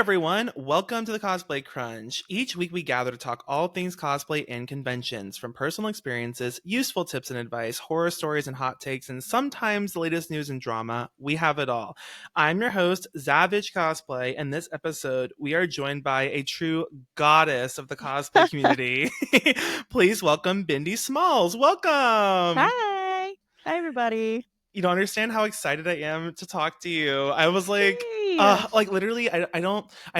everyone, welcome to the Cosplay Crunch. Each week we gather to talk all things cosplay and conventions, from personal experiences, useful tips and advice, horror stories and hot takes, and sometimes the latest news and drama. We have it all. I'm your host, Zavich Cosplay, and this episode we are joined by a true goddess of the cosplay community. Please welcome Bindi Smalls. Welcome! Hi! Hi, everybody. You don't understand how excited I am to talk to you. I was like, Yay! literally, I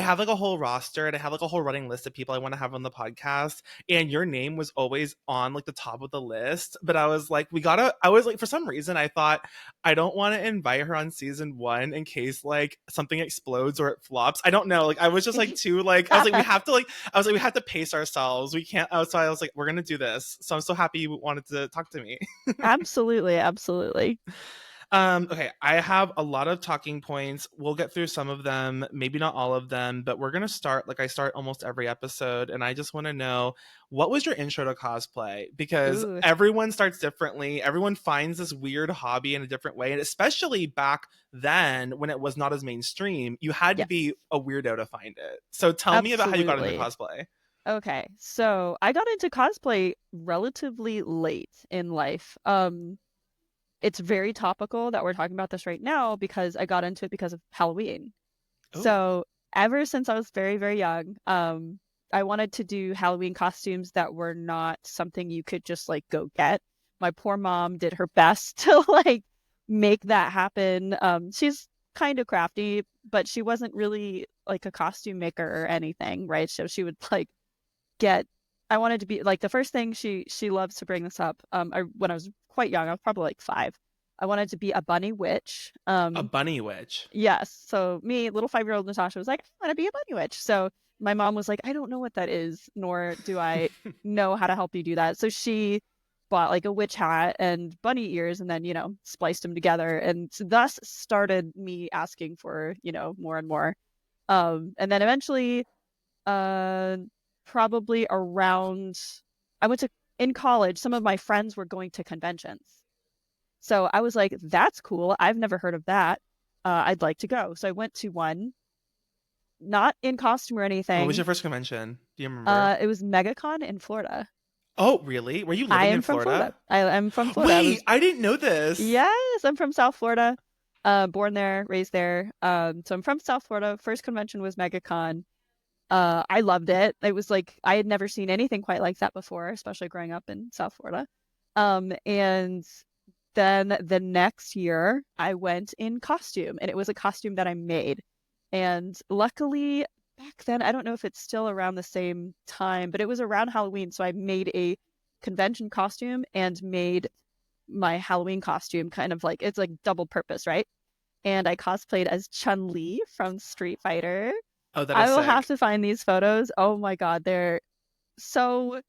have like a whole roster and I have like a whole running list of people I want to have on the podcast. And your name was always on like the top of the list. But I was like, for some reason, I thought I don't want to invite her on season 1 in case like something explodes or it flops. I don't know. Like, I was just like too, like, I was like, we have to pace ourselves. We can't. So I was like, we're going to do this. So I'm so happy you wanted to talk to me. Absolutely, absolutely. Okay, I have a lot of talking points. We'll get through some of them, maybe not all of them, but we're gonna start like I start almost every episode, and I just want to know, what was your intro to cosplay? Because Ooh. everyone starts differently. Everyone finds this weird hobby in a different way, and especially back then when it was not as mainstream, you had to Yes, be a weirdo to find it. So tell me about how you got into absolutely. cosplay. Okay, so I got into cosplay relatively late in life. It's very topical that we're talking about this right now because I got into it because of Halloween. Oh, So ever since I was very, very young, I wanted to do Halloween costumes that were not something you could just like go get. My poor mom did her best to like make that happen. She's kind of crafty, but she wasn't really like a costume maker or anything, right? So she would like get I wanted to be like the first thing she loves to bring this up. When I was quite young, I was probably like 5. I wanted to be a bunny witch. a bunny witch. Yes. So me, little 5-year-old Natasha was like, I want to be a bunny witch. So my mom was like, I don't know what that is, nor do I know how to help you do that. So she bought like a witch hat and bunny ears and then, spliced them together. And so thus started me asking for, more and more. And then eventually, uh, probably around, I went to, in college, some of my friends were going to conventions. So I was like, that's cool. I've never heard of that. I'd like to go. So I went to one, not in costume or What was anything. your first convention? Do you remember? It was MegaCon in Florida. Oh, really? Were you I living in am from Florida. Florida? I am from Florida. Wait, I didn't know this. Yes, I'm from South Florida. Born there, raised there. So I'm from South Florida. First convention was MegaCon. I loved it. It was like I had never seen anything quite like that before, especially growing up in South Florida. And then the next year I went in costume and it was a costume that I made. And luckily back then, I don't know if it's still around the same time, but it was around Halloween. So I made a convention costume and made my Halloween costume kind of like it's like double purpose, right? And I cosplayed as Chun-Li from Street Fighter. Oh, that I is will have sick. to find these photos. Oh my God, they're so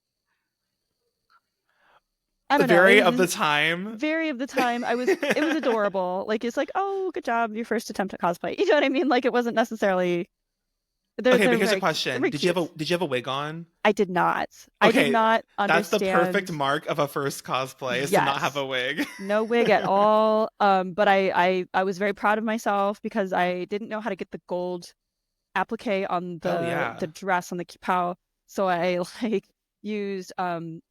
I don't know. It Very was of the just time. very of the time. It was adorable. Like it's like, oh, good job, your first attempt at cosplay. You know what I mean? Like it wasn't necessarily Okay, but they're here's a they're question. very cute. Did you have a wig on? I did not. I did Okay, not that's the perfect understand. mark of a first cosplay is to not have Yes. a wig. No wig at all. But I was very proud of myself because I didn't know how to get the gold applique on Oh the yeah. dress on the kipau. So I like used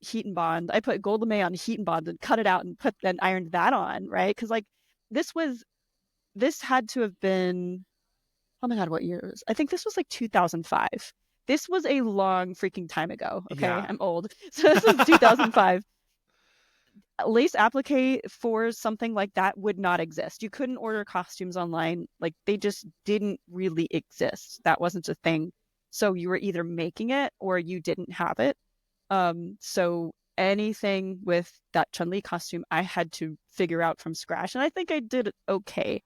heat and bond. I put gold lame on heat and bond and cut it out and put then ironed that on, right? Because like this was this had to have been oh my God, what year was I think this was like 2005. This was a long freaking time ago. Okay, Yeah. I'm old. So this was 2005. Lace applique for something like that would not exist. You couldn't order costumes online. Like they just didn't really exist. That wasn't a thing. So you were either making it or you didn't have it. So anything with that Chun-Li costume, I had to figure out from scratch. And I think I did okay.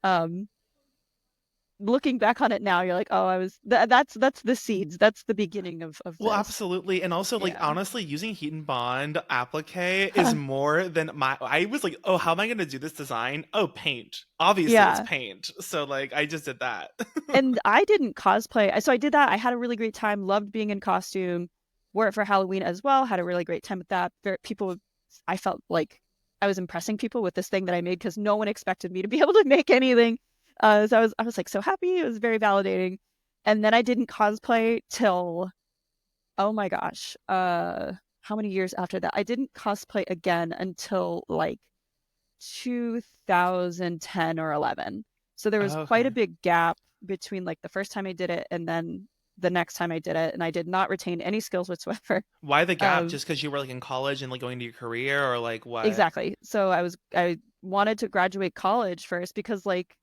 Um, Looking back on it now, you're like, oh, that's the seeds. That's the beginning of Well, this. absolutely. And also, like, Yeah. honestly, using Heat and Bond applique is more than I was like, oh, how am I going to do this design? Oh, paint. Obviously, it's Yeah. paint. So, like, I just did that. And I didn't cosplay. So I did that. I had a really great time, loved being in costume, wore it for Halloween as well, had a really great time with that. People, I felt like I was impressing people with this thing that I made because no one expected me to be able to make anything. So I was like so happy. It was very validating. And then I didn't cosplay till, oh my gosh, how many years after that? I didn't cosplay again until like 2010 or 11. So there was Oh, quite a okay. big gap between like the first time I did it and then the next time I did it, and I did not retain any skills whatsoever. Why the gap? Um, Just because you were like in college and like going to your career, or like what? exactly. So I wanted to graduate college first because like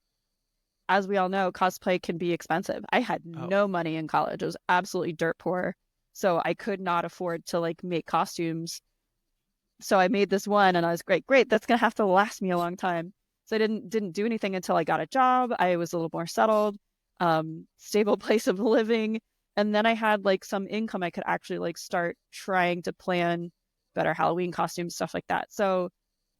as we all know, cosplay can be expensive. I had Oh, no money in college. I was absolutely dirt poor. So I could not afford to like make costumes. So I made this one and I was great, that's gonna have to last me a long time. So I didn't do anything until I got a job. I was a little more settled, stable place of living. And then I had like some income I could actually like start trying to plan better Halloween costumes, stuff like that. So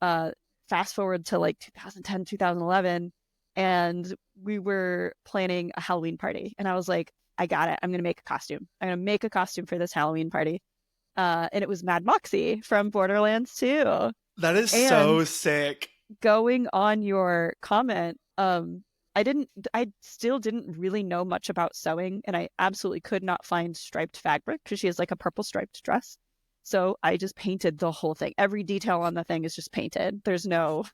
uh fast forward to like 2010, 2011, and we were planning a Halloween party. And I was like, I got it. I'm gonna make a costume. I'm gonna make a costume for this Halloween party. And it was Mad Moxie from Borderlands 2. that is And so sick. going on your comment, I still didn't really know much about sewing, and I absolutely could not find striped fabric because she has like a purple striped dress. So I just painted the whole thing. Every detail on the thing is just painted. There's no,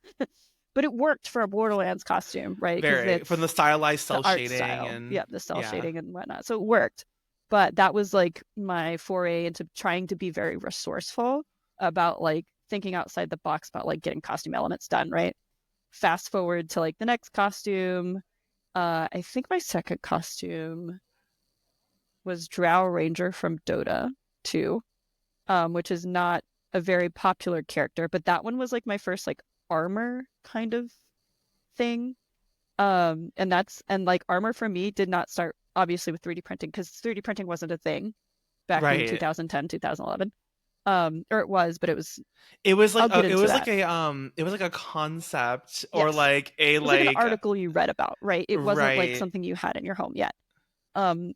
but it worked for a Borderlands costume, right? Because Very from the it's stylized the cell art shading style. and Yeah, the cell yeah. shading and whatnot. So it worked. But that was like my foray into trying to be very resourceful about like thinking outside the box about like getting costume elements done, right? Fast forward to like the next costume. I think my second costume was Drow Ranger from Dota 2, which is not a very popular character, but that one was like my first like armor kind of thing. And like armor for me did not start obviously with 3D printing because 3D printing wasn't a thing back in Right. 2010, 2011. Or it was, but It was like I'll get it into was like that. a concept or Yes. like a It was like an like article you read about, right? It wasn't like right. something you had in your home yet. Um,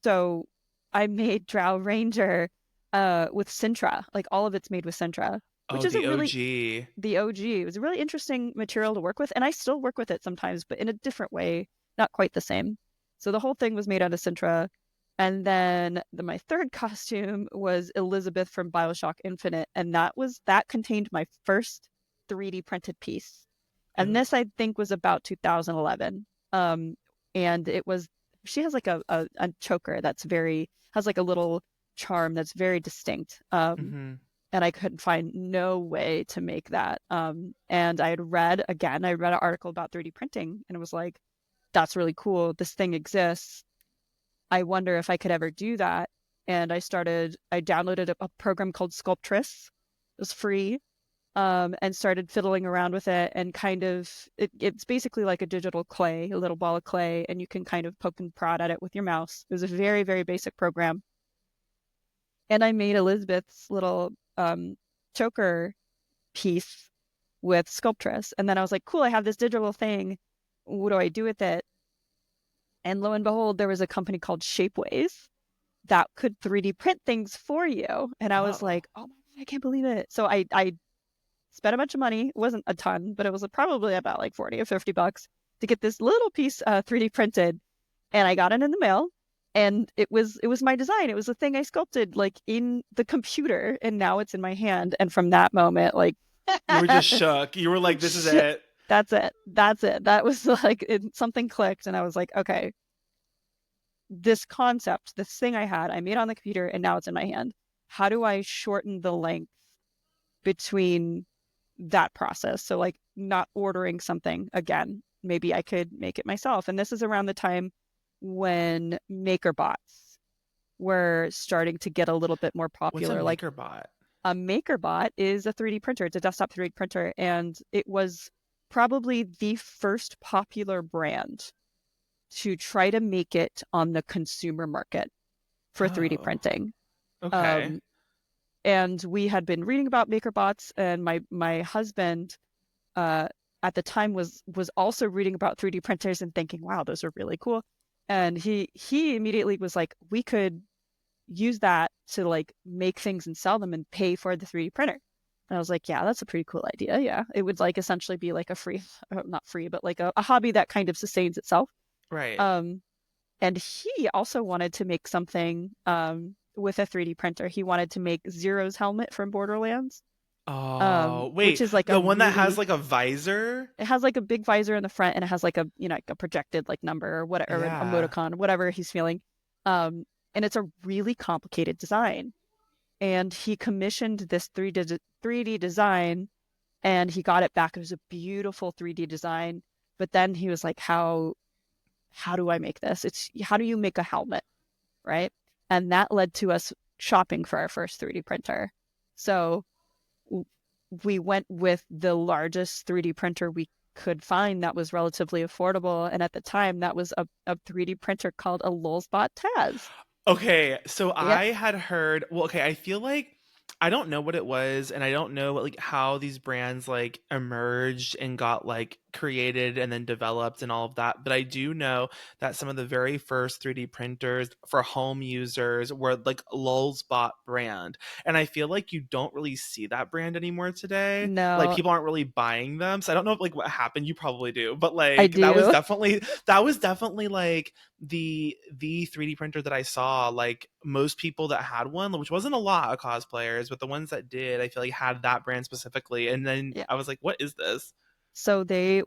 so I made Drow Ranger with Sintra. Like all of it's made with Sintra, which Oh, is a the really OG. the OG. It was a really interesting material to work with, and I still work with it sometimes, but in a different way, not quite the same. So the whole thing was made out of Sintra. And then my third costume was Elizabeth from BioShock Infinite, and that contained my first 3D printed piece. And Oh, this I think was about 2011. And it was she has like a choker that's very has like a little charm that's very distinct. mm-hmm. And I couldn't find no way to make that. And I read an article about 3D printing and it was like, that's really cool. This thing exists. I wonder if I could ever do that. And I downloaded a program called Sculptress. It was free. And started fiddling around with it and it's basically like a digital clay, a little ball of clay, and you can kind of poke and prod at it with your mouse. It was a very, very basic program. And I made Elizabeth's little choker piece with Sculptress. And then I was like, cool, I have this digital thing. What do I do with it? And lo and behold, there was a company called Shapeways that could 3D print things for you. And I was Oh. like, oh my God, I can't believe it. So I spent a bunch of money. It wasn't a ton, but it was probably about like 40 or $50 to get this little piece 3D printed. And I got it in the mail. And it was my design. It was the thing I sculpted like in the computer, and now it's in my hand. And from that moment, like You were just shook. You were like, this is shit, it. that's it. That's it. That was like something clicked, and I was like, okay, this concept, this thing I had, I made on the computer, and now it's in my hand. How do I shorten the length between that process? So like not ordering something again, maybe I could make it myself. And this is around the time when MakerBots were starting to get a little bit more What's a popular. Like MakerBot? a MakerBot is a 3D printer. It's a desktop 3D printer, and it was probably the first popular brand to try to make it on the consumer market for 3D Oh, printing. okay. Um, and we had been reading about MakerBots, and my husband uh, at the time was also reading about 3D printers and thinking, wow, those are really cool. And he immediately was like, we could use that to like make things and sell them and pay for the 3D printer. And I was like, yeah, that's a pretty cool idea. Yeah. It would like essentially be like a free, not free, but like a hobby that kind of sustains itself. Right. Um, And he also wanted to make something with a 3D printer. He wanted to make Zero's helmet from Borderlands, Oh, which wait, is like a the one that has really, like a visor? it has like a big visor in the front and it has like a, like a projected like number or whatever, or an Yeah. emoticon, whatever he's feeling. And it's a really complicated design. And he commissioned this 3D design and he got it back. It was a beautiful 3D design. But then he was like, how do I make this? It's how do you make a helmet, right? And that led to us shopping for our first 3D printer. So we went with the largest 3D printer we could find that was relatively affordable. And at the time, that was a 3D printer called a Lulzbot Taz. Okay, so Yeah. I had heard, well, okay, I feel like I don't know what it was, and I don't know like how these brands like emerged and got like created and then developed and all of that, but I do know that some of the very first 3D printers for home users were like Lulzbot brand. And I feel like you don't really see that brand anymore today. Like No, people aren't really buying them. So I don't know like what happened. You probably do. But I like do. that was definitely like the 3D printer that I saw, like most people that had one, which wasn't a lot of cosplayers, but the ones that did, I feel like had that brand specifically. And then Yeah. I was like, what is this? So they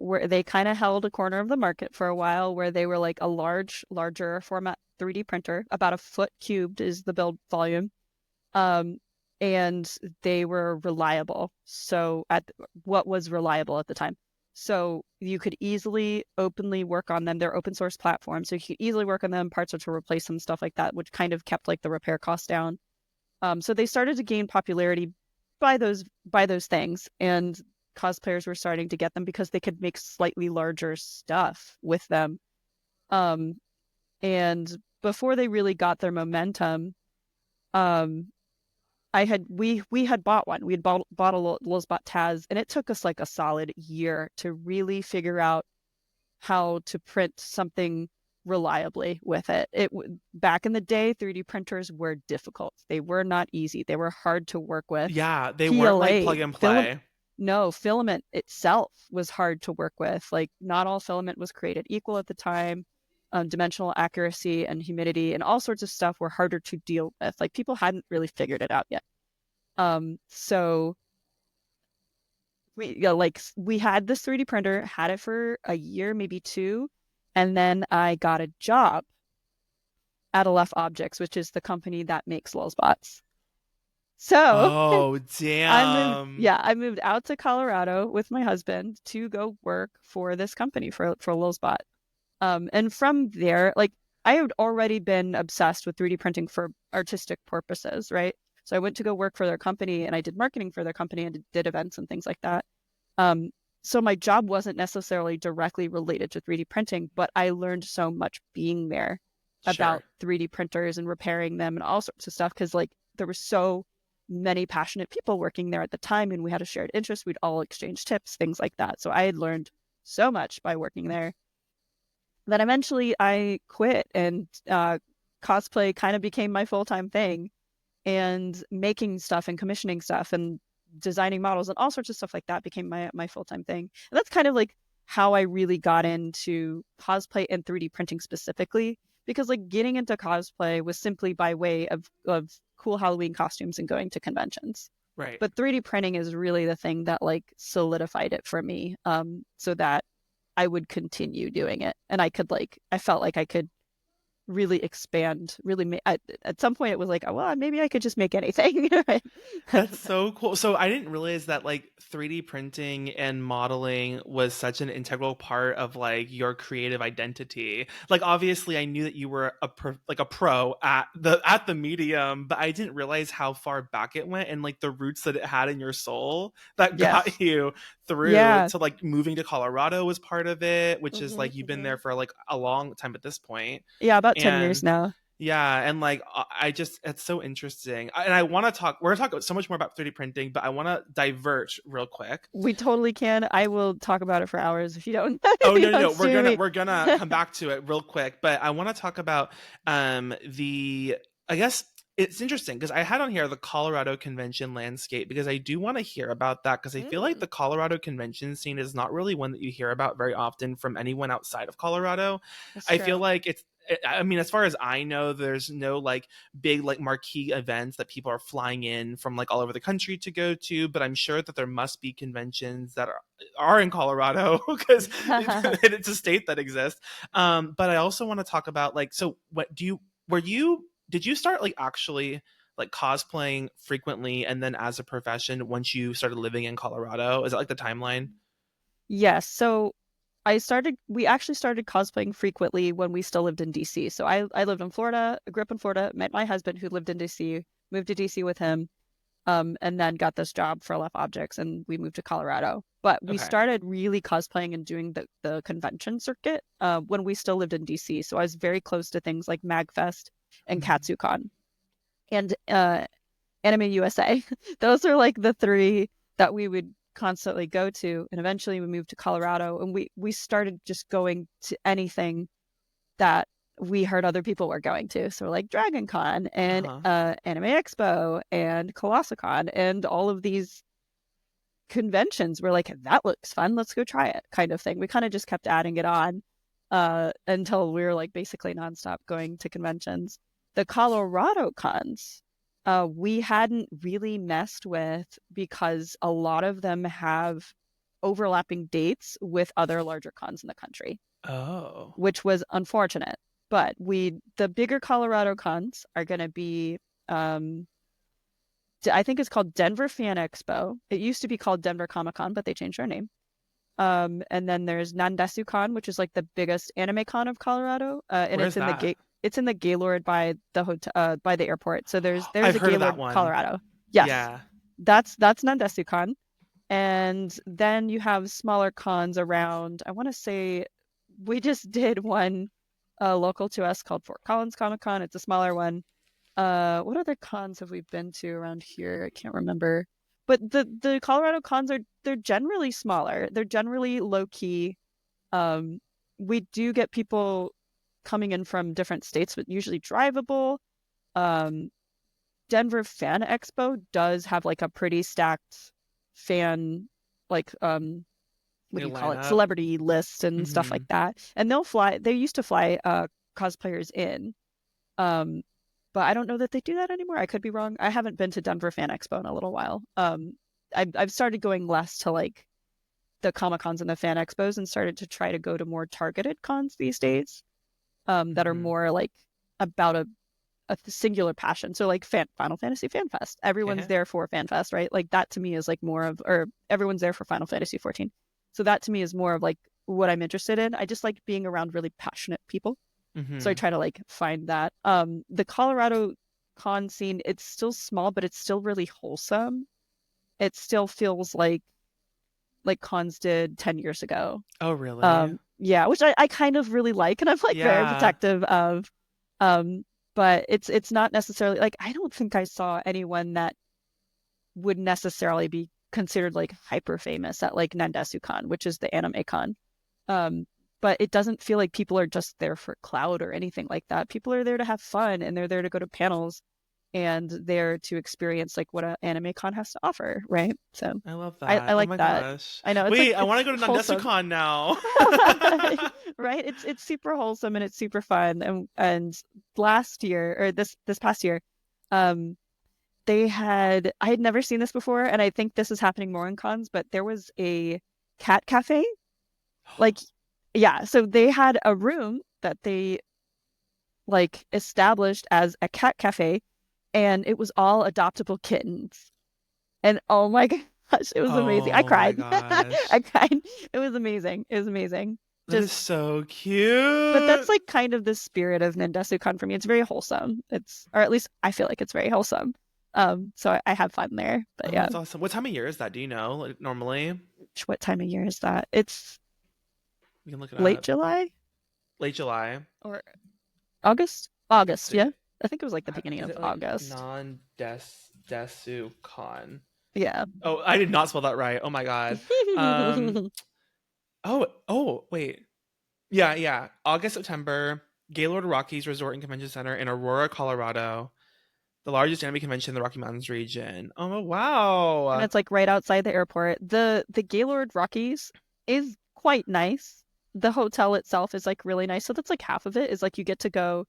kind of held a corner of the market for a while where they were like a larger format 3D printer, about a foot cubed is the build volume. Um, and they were reliable. So at what was reliable at the time. So you could easily openly work on them. They're open source platforms, so you could easily work on them, parts to replace them, stuff like that, which kind of kept like the repair costs down. So they started to gain popularity by those things, and cosplayers were starting to get them because they could make slightly larger stuff with them. Um, and before they really got their momentum, um, we had bought one. We had bought a Lulzbot Taz, and it took us like a solid year to really figure out how to print something reliably with it. Back in the day, 3D printers were difficult. They were not easy. They were hard to work with. Yeah, they weren't like PLA plug and film play. No, filament itself was hard to work with. Like not all filament was created equal at the time. Dimensional accuracy and humidity and all sorts of stuff were harder to deal with. Like people hadn't really figured it out yet. So we had this 3D printer, had it for a year, maybe two, and then I got a job at Aleph Objects, which is the company that makes Lulzbots. So Oh, damn. I moved out to Colorado with my husband to go work for this company for Lulzbot. And from there, like I had already been obsessed with 3D printing for artistic purposes, right? So I went to go work for their company and I did marketing for their company and did events and things like that. Um, so my job wasn't necessarily directly related to 3D printing, but I learned so much being there Sure. about 3D printers and repairing them and all sorts of stuff because like there were so many passionate people working there at the time and we had a shared interest. We'd all exchange tips, things like that. So I had learned so much by working there. Then eventually I quit and cosplay kind of became my full-time thing and making stuff and commissioning stuff and designing models and all sorts of stuff like that became my full-time thing. And that's kind of like how I really got into cosplay and 3D printing specifically because like getting into cosplay was simply by way of cool Halloween costumes and going to conventions. Right. But 3D printing is really the thing that like solidified it for me so that I would continue doing it and I felt like I could really expand, at some point it was like, oh, well, maybe I could just make anything. Right? That's so cool. So I didn't realize that like 3D printing and modeling was such an integral part of like your creative identity. Like obviously I knew that you were like a pro at the medium, but I didn't realize how far back it went and like the roots that it had in your soul that got Yes. you through Yeah. to like moving to Colorado was part of it, which is Hmm. like you've been Hmm. there for like a long time at this point. Yeah, about 10 years And now. yeah, and like I just it's so interesting. And I want to talk we're going to talk so much more about 3D printing, but I want to diverge real quick. We totally can. I will talk about it for hours if you don't if Oh you no, no, don't no. sue me. We're gonna come back to it real quick, but I want to talk about the I guess it's interesting because I had on here the Colorado convention landscape because I do want to hear about that because I feel like Mm, the Colorado convention scene is not really one that you hear about very often from anyone outside of Colorado. that's I feel true. like it's I mean, as far as I know, there's no like big like marquee events that people are flying in from like all over the country to go to, but I'm sure that there must be conventions that are in Colorado because it's a state that exists. But I also want to talk about like, so what do you were you did you start like actually like cosplaying frequently and then as a profession once you started living in Colorado? Is that like the timeline? Yes. So we actually started cosplaying frequently when we still lived in DC. So I lived in Florida, grew up in Florida, met my husband who lived in DC, moved to DC with him, and then got this job for Left Objects, and we moved to Colorado. But we Okay. started really cosplaying and doing the convention circuit when we still lived in DC. So I was very close to things like MagFest and Mhm. KatsuCon and Anime USA. Those are like the three that we would constantly go to. And eventually we moved to Colorado, and we started just going to anything that we heard other people were going to. So like Dragon Con and Uh-huh. Anime Expo and Colossicon and all of these conventions. We're like, that looks fun. Let's go try it, kind of thing. We kind of just kept adding it on until we were like basically nonstop going to conventions. The Colorado cons, we hadn't really messed with because a lot of them have overlapping dates with other larger cons in the country, Oh. which was unfortunate. But the bigger Colorado cons are going to be, um, I think it's called Denver Fan Expo. It used to be called Denver Comic Con, but they changed their name. And then there's Nandesu Con, which is like the biggest anime con of Colorado, and Where's that? it's in the Gaylord by the hotel by the airport. So there's I've a heard of that Gaylord, one. Colorado. Yes, Yeah. that's Nandesu Con. And then you have smaller cons around. I want to say we just did one local to us called Fort Collins Comic Con. It's a smaller one. What other cons have we been to around here? I can't remember. But the Colorado cons they're generally smaller. They're generally low key. Um, we do get people coming in from different states, but usually drivable. Um, Denver Fan Expo does have like a pretty stacked fan like what Like do a you call it? lineup. Celebrity list and stuff Mm-hmm. like that. And they used to fly cosplayers in. Um, but I don't know that they do that anymore. I could be wrong. I haven't been to Denver Fan Expo in a little while. I've started going less to like the Comic Cons and the Fan Expos and started to try to go to more targeted cons these days. That are Mm-hmm. more like about a singular passion. So like Final Fantasy Fan Fest. Everyone's there for Fan Fest, right? Like that to me is like more of, or everyone's there for Final Fantasy XIV. So that to me is more of like what I'm interested in. I just like being around really passionate people. So I Mm-hmm. try to like find that. The Colorado con scene, it's still small, but it's still really wholesome. It still feels like cons did 10 years ago. Oh, really? Yeah, which I kind of really like, and I'm like very Yeah. protective of. Um, but it's not necessarily like I don't think I saw anyone that would necessarily be considered like hyper famous at like Nandesu-con, which is the anime con. Um, but it doesn't feel like people are just there for clout or anything like that. People are there to have fun and they're there to go to panels and there to experience like what an anime con has to offer, right? So I love I that. Oh like my that. gosh. I know it's like Wait, I want to it's go to wholesome. Nandesukan now. Right? It's super wholesome and it's super fun. And last year or this past year, um, I had never seen this before, and I think this is happening more in cons, but there was a cat cafe. Like, yeah, so they had a room that they like established as a cat cafe, and it was all adoptable kittens. And oh my gosh, it was amazing. I Oh my cried. gosh. I cried. It was amazing. It was amazing. That is Just, so but that's cute. like kind of the spirit of Nindesu-kan for me. It's very wholesome. Or at least I feel like it's very wholesome. So I have fun there. But Oh, yeah, that's awesome. What time of year is that? Do you know? Like normally, what time of year is that? It's we can look it late up. July Late July. or August? August, So, yeah. I think it was like the beginning is of it like August. non des desu con? Yeah. Oh, I did not spell that right. Oh my god. Um. Wait. Yeah, yeah. August, September. Gaylord Rockies Resort and Convention Center in Aurora, Colorado, the largest anime convention in the Rocky Mountains region. Oh And wow. it's like right outside the airport. The Gaylord Rockies is quite nice. the hotel itself is like really nice. So that's like half of it is like you get to go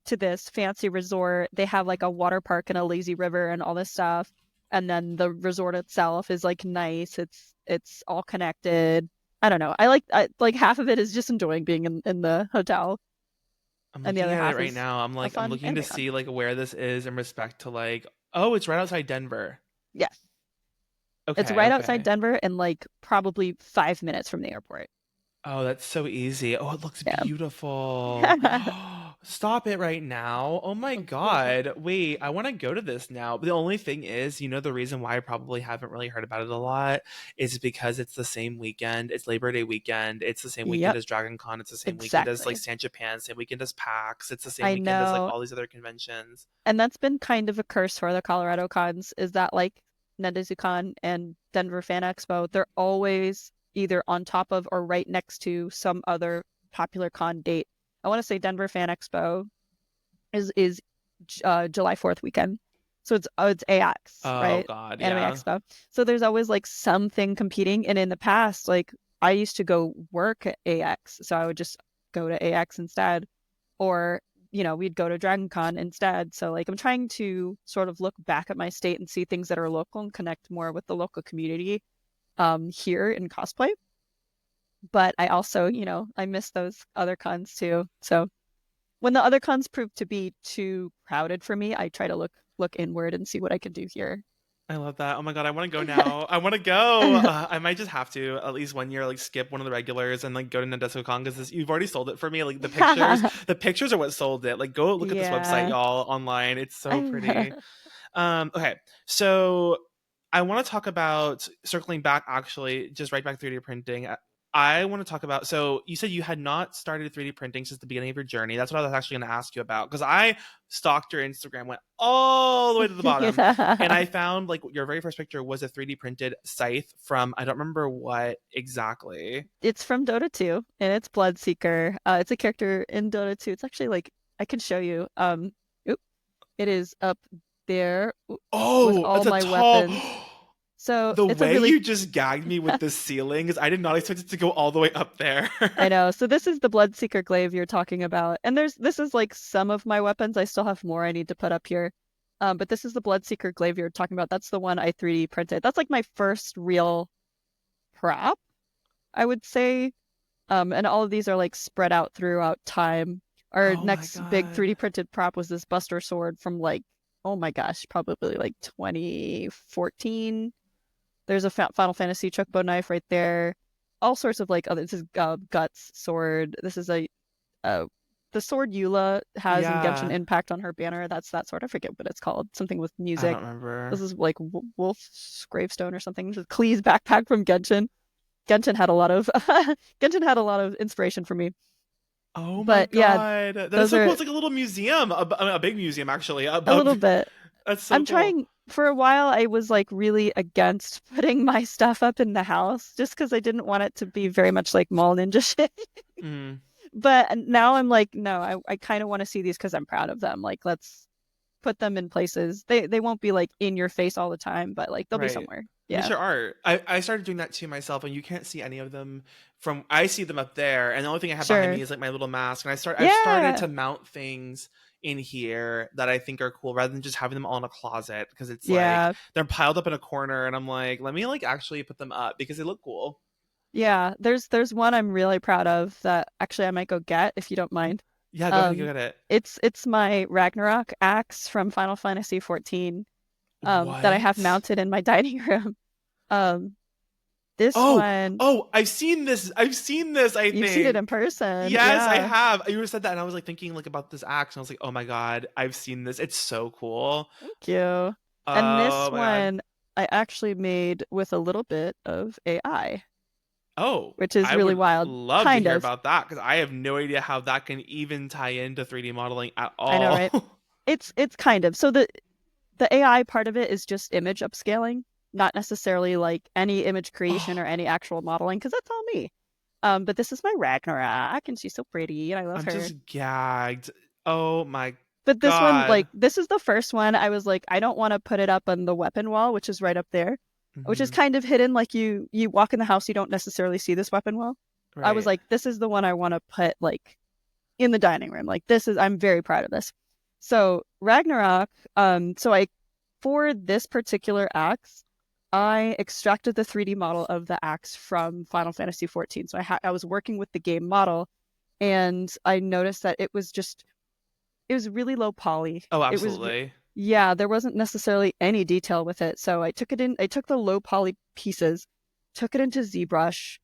to this fancy resort. They have like a water park and a lazy river and all this stuff. And then the resort itself is like nice. It's all connected. I don't know. I like half of it is just enjoying being in the hotel, I'm and the looking other at it half right is now. I'm a like, I'm fun looking to anime con. see like where this is in respect to like, oh, it's right outside Denver. Yes. It's Okay, right outside okay. Denver and like probably 5 minutes from the airport. Oh, that's so easy. Oh, it looks Yeah. beautiful. Stop it right now. Oh my Of course. God. Wait, I want to go to this now. The only thing is, the reason why I probably haven't really heard about it a lot is because it's the same weekend. It's Labor Day weekend. It's the same weekend Yep, as Dragon Con. It's the same weekend as like exactly. San Japan, same weekend as PAX. It's the same I weekend as like know. all these other conventions. And that's been kind of a curse for the Colorado cons, is that like NetEasyCon and Denver Fan Expo, they're always either on top of or right next to some other popular con date. I want to say Denver Fan Expo is July 4th weekend. So it's AX, Oh right? God, Anime yeah. Expo. So there's always like something competing. And in the past, like I used to go work at AX, so I would just go to AX instead, or we'd go to Dragon Con instead. So like I'm trying to sort of look back at my state and see things that are local and connect more with the local community here in cosplay. But I also, I miss those other cons too. So when the other cons prove to be too crowded for me, I try to look inward and see what I can do here. I love that. Oh my God, I want to go now. I want to go. I might just have to at least one year, like skip one of the regulars and like go to Nadesco Con because you've already sold it for me. Like the pictures are what sold it. Like go look at this website, Yeah. y'all, online. It's so pretty. Okay, so I want to talk about circling back, actually, just right back 3D printing. I want to talk about. So you said you had not started 3D printing since the beginning of your journey. That's what I was actually going to ask you about because I stalked your Instagram, went all the way to the bottom, and I found like your very first picture was a 3D printed scythe from I don't remember what exactly. It's from Dota 2 and it's Bloodseeker. It's a character in Dota 2. It's actually like I can show you. Oop, it is up there with Oh, all it's a my tall. weapons. So The it's a way really you just gagged me with this ceiling is I did not expect it to go all the way up there. I know. So this is the Bloodseeker glaive you're talking about. And this is like some of my weapons. I still have more I need to put up here. But this is the Bloodseeker glaive you're talking about. That's the one I 3D printed. That's like my first real prop, I would say. And all of these are like spread out throughout time. Our Oh my next big God. 3D printed prop was this Buster Sword from like, oh my gosh, probably like 2014. There's a Final Fantasy chocobo knife right there. All sorts of like other. This is Guts sword. This is a uh, the sword Eula has in Genshin Yeah. Impact on her banner. That's that sword. I forget what it's called. Something with I music. don't This remember. is like Wolf's gravestone or something. This is Klee's backpack from Genshin. Genshin had a lot of Genshin had a lot of inspiration for me. Oh my But yeah, God. That is those so cool. are It's like a little museum, a big museum actually a above. little bit. That's so I'm cool. trying for a while I was like really against putting my stuff up in the house just because I didn't want it to be very much like mall ninja shit. Mm, But now I'm like, no, I kind of want to see these because I'm proud of them. Like let's put them in places. They won't be like in your face all the time, but like they'll be right. somewhere. These Yeah. are art. I started doing that too myself, and you can't see any of them from. I see them up there, and the only thing I have behind Sure. me is like my little mask. And I've started Yeah. to mount things in here that I think are cool, rather than just having them all in a closet because it's like Yeah. they're piled up in a corner, and I'm like, let me like actually put them up because they look cool. Yeah. There's one I'm really proud of that actually I might go get if you don't mind. Yeah, go ahead, go Um get it. it's my Ragnarok axe from Final Fantasy XIV that I have What? mounted in my dining room. Um this Oh, one oh, I've seen this. I've seen this, I you've seen it in think. person. Yes, I Yeah. have. You said that, and I was like thinking like about this axe, and I was like, oh my God, I've seen this. It's so cool. Thank you. And Oh this my God. one I actually made with a little bit of AI, Oh, which is I really would wild. love to Kind hear of. about that because I have no idea how that can even tie into 3D modeling at I know, all. right? It's kind of. So the AI part of it is just image upscaling, not necessarily like any image creation or Oh, any actual modeling, because that's all me. But this is my Ragnarok, and she's so pretty, and I love I'm her. just gagged. Oh my But this one, God. like, this is the first one I was like, I don't want to put it up on the weapon wall, which is right up there, which is Mhm. kind of hidden. Like you walk in the house, you don't necessarily see this weapon wall. I was Right. like, this is the one I want to put like in the dining room. Like this is, I'm very proud of this. So Ragnarok, so I, for this particular axe, I extracted the 3D model of the axe from Final Fantasy XIV. So I was working with the game model, and I noticed that it was really low poly. Oh, It was, absolutely. yeah, there wasn't necessarily any detail with it. So I took the low poly pieces, took it into ZBrush,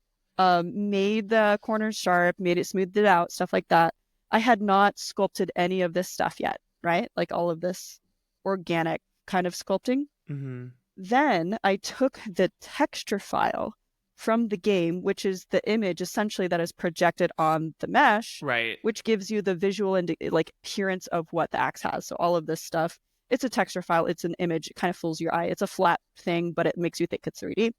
made the corners sharp, made it smoothed it out, stuff like that. I had not sculpted any of this stuff yet, right? Like all of this organic kind of sculpting. Hmm. Then I took the texture file from the game, which is the image essentially that is projected on the mesh, Right. which gives you the visual and like appearance of what the axe has. So all of this stuff, it's a texture file, it's an image, it kind of fools your eye. It's a flat thing, but it makes you think it's 3D.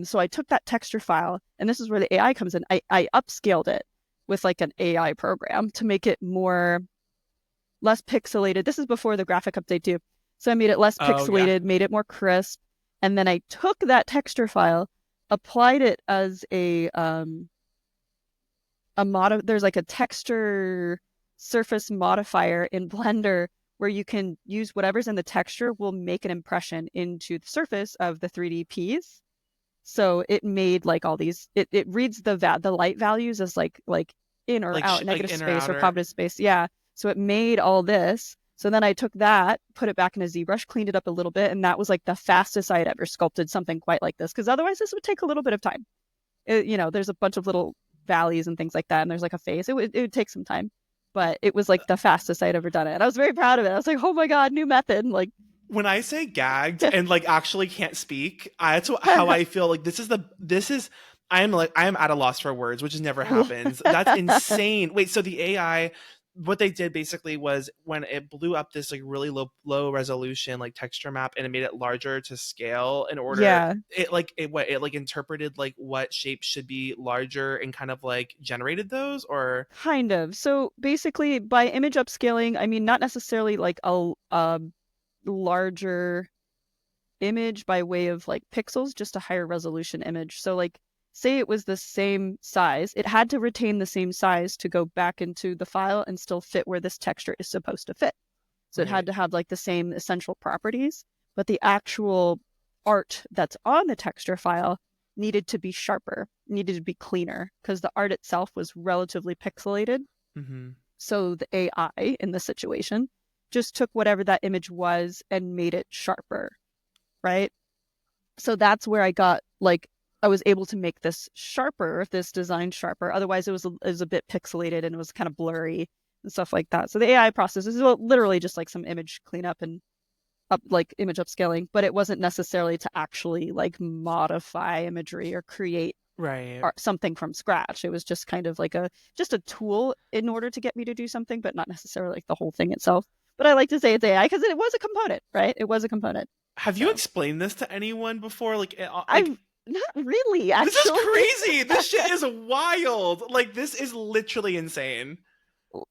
So I took that texture file, and this is where the AI comes in. I upscaled it with like an AI program to make it more less pixelated. This is before the graphic update too. So I made it less Oh, yeah. pixelated, made it more crisp, and then I took that texture file, applied it as a mod. There's like a texture surface modifier in Blender where you can use whatever's in the texture will make an impression into the surface of the 3D piece. So it made like all these. It reads the light values as like in or Like out, like negative in or space or outer. positive space. Yeah. So it made all this. So then I took that, put it back in a ZBrush, cleaned it up a little bit, and that was like the fastest I had ever sculpted something quite like this. Because otherwise, this would take a little bit of time. There's a bunch of little valleys and things like that, and there's like a phase. It would take some time, but it was like the fastest I'd ever done it. And I was very proud of it. I was like, oh my god, new method! Like, When I say gagged and like actually can't speak, that's how I feel. Like this is I am at a loss for words, which never happens. That's insane. Wait, so the AI, what they did basically was when it blew up this like really low resolution like texture map and it made it larger to scale in order yeah, it like interpreted like what shapes should be larger and kind of like generated those or kind of. So basically, by image upscaling, I mean not necessarily like a larger image by way of like pixels, just a higher resolution image. So like say it was the same size, it had to retain the same size to go back into the file and still fit where this texture is supposed to fit. So it had right. to have like the same essential properties, but the actual art that's on the texture file needed to be sharper, needed to be cleaner because the art itself was relatively pixelated. Mm-hmm. So the AI in this situation just took whatever that image was and made it sharper, right? So that's where I got like I was able to make this sharper, this design sharper. Otherwise, it was a bit pixelated and it was kind of blurry and stuff like that. So the AI process is literally just like some image cleanup and up like image upscaling, but it wasn't necessarily to actually like modify imagery or create Right. art, something from scratch. It was just kind of like a just a tool in order to get me to do something, but not necessarily like the whole thing itself. But I like to say it's AI because it was a component, right? It was a component. Have you So explained this to anyone before? Like I've not really this is actually. crazy. This shit is wild. Like this is literally insane.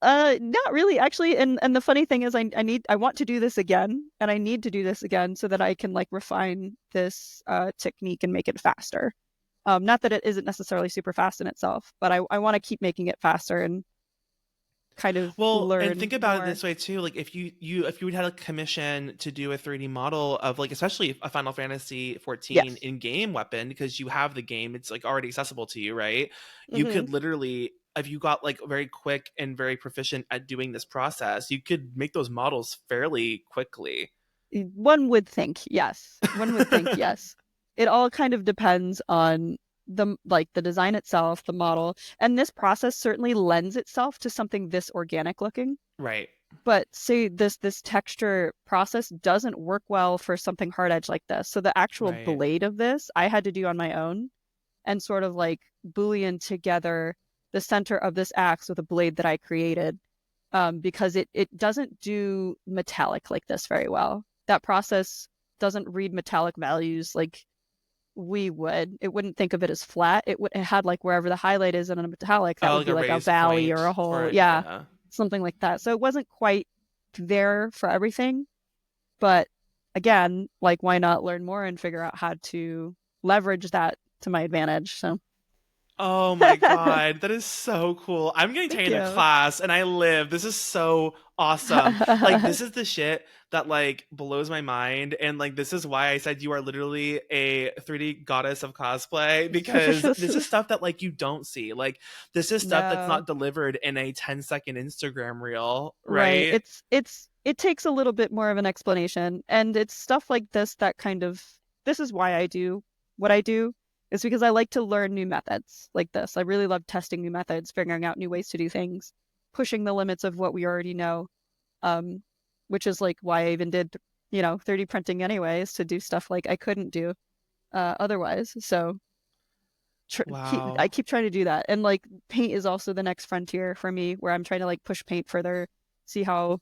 Not really actually. And the funny thing is I want to do this again, and I need to do this again so that I can like refine this technique and make it faster. Not that it isn't necessarily super fast in itself, but I want to keep making it faster and kind of Well, and learn think about it more. this way too. Like if you would have a commission to do a 3D model of like especially a Final Fantasy 14 Yes. in-game weapon because you have the game, it's like already accessible to you, right? You Hmm. could literally if you got like very quick and very proficient at doing this process, you could make those models fairly quickly. One would think, yes. One would think, yes. It all kind of depends on the design itself, the model, and this process certainly lends itself to something this organic looking. Right. But say this texture process doesn't work well for something hard edge like this. So the actual Right. blade of this I had to do on my own and sort of like boolean together the center of this axe with a blade that I created, because it doesn't do metallic like this very well. That process doesn't read metallic values like we would. It wouldn't think of it as flat. It had like wherever the highlight is in a metallic, that Oh, would like be a like a raised valley or point a hole. or Yeah, yeah. something like that. So it wasn't quite there for everything. But again, like why not learn more and figure out how to leverage that to my advantage? So Oh my God, that is so cool. I'm getting Thank taken to you. class and I live. This is so awesome. Like, this is the shit that like blows my mind. And like, this is why I said you are literally a 3D goddess of cosplay, because this is stuff that like you don't see. Like, this is stuff that's No. not delivered in a 10-second Instagram reel, Right. right? It takes a little bit more of an explanation, and it's stuff like this that kind of this is why I do what I do, is because I like to learn new methods like this. I really love testing new methods, figuring out new ways to do things, pushing the limits of what we already know. Um, which is like why I even did, 3D printing anyways, to do stuff like I couldn't do otherwise. So I Wow. keep trying to do that. And like paint is also the next frontier for me, where I'm trying to like push paint further, see how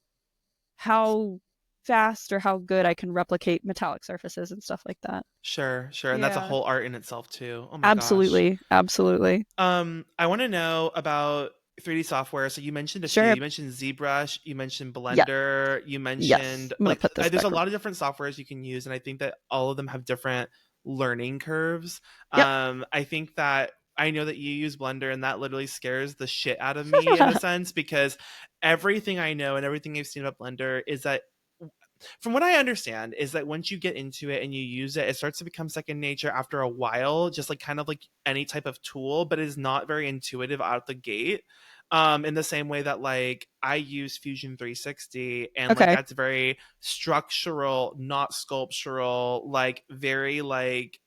fast or how good I can replicate metallic surfaces and stuff like that. Sure, sure. And that's a Yeah, whole art in itself too. Oh my gosh. absolutely, absolutely. I want to know about 3D software. So you mentioned a few. Sure. You mentioned ZBrush, you mentioned Yeah. Blender, you Yes. mentioned I'm gonna like put this there's a back. lot of different softwares you can use, and I think that all of them have different learning curves. Yep. I think that I know that you use Blender, and that literally scares the shit out of me in a sense, because everything I know and everything I've seen about Blender is that, from what I understand, is that once you get into it and you use it, it starts to become second nature after a while, just like kind of like any type of tool, but it is not very intuitive out the gate. In the same way that like I use Fusion 360, and like Okay. that's very structural, not sculptural, like very like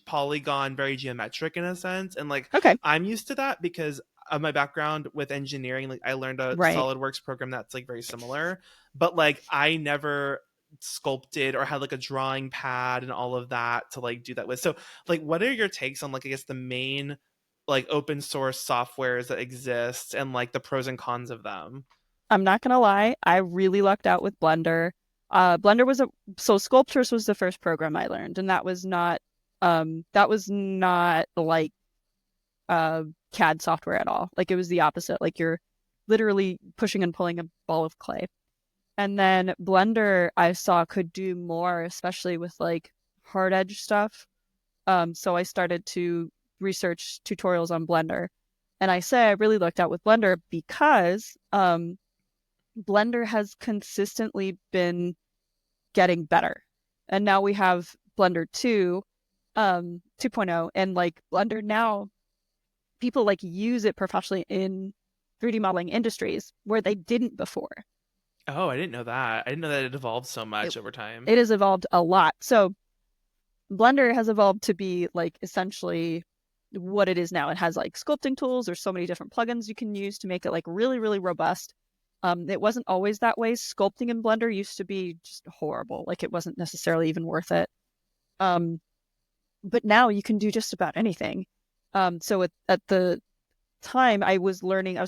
polygon, very geometric in a sense. And like Okay. I'm used to that because of my background with engineering. Like I learned a Right. SolidWorks program that's like very similar, but like I never sculpted or had like a drawing pad and all of that to like do that with. So like what are your takes on like I guess the main like open source softwares that exist and like the pros and cons of them? I'm not gonna lie, I really lucked out with Blender. Blender was a so Sculptris was the first program I learned, and that was not like uh CAD software at all. Like it was the opposite. Like you're literally pushing and pulling a ball of clay. And then Blender I saw could do more, especially with like hard edge stuff. So I started to research tutorials on Blender. And I say I really looked out with Blender because Blender has consistently been getting better. And now we have Blender 2, 2.0, and like Blender now, people like use it professionally in 3D modeling industries where they didn't before. Oh, I didn't know that. I didn't know that it evolved so It much over time. it has evolved a lot. So Blender has evolved to be like essentially what it is now. It has like sculpting tools. There's so many different plugins you can use to make it like really, really robust. It wasn't always that way. Sculpting in Blender used to be just horrible. Like it wasn't necessarily even worth it. Um, but now you can do just about anything. So at the time I was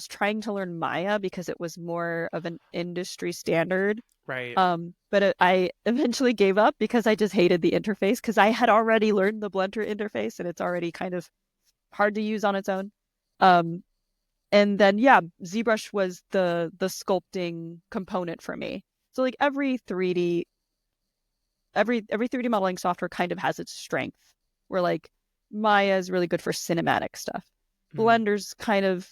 trying to learn Maya because it was more of an industry standard. Right. I eventually gave up because I just hated the interface because I had already learned the Blender interface and it's already kind of hard to use on its own. Um, and then yeah, ZBrush was the sculpting component for me. So like every 3D modeling software kind of has its strength. Where like Maya is really good for cinematic stuff. Mm. Blender's kind of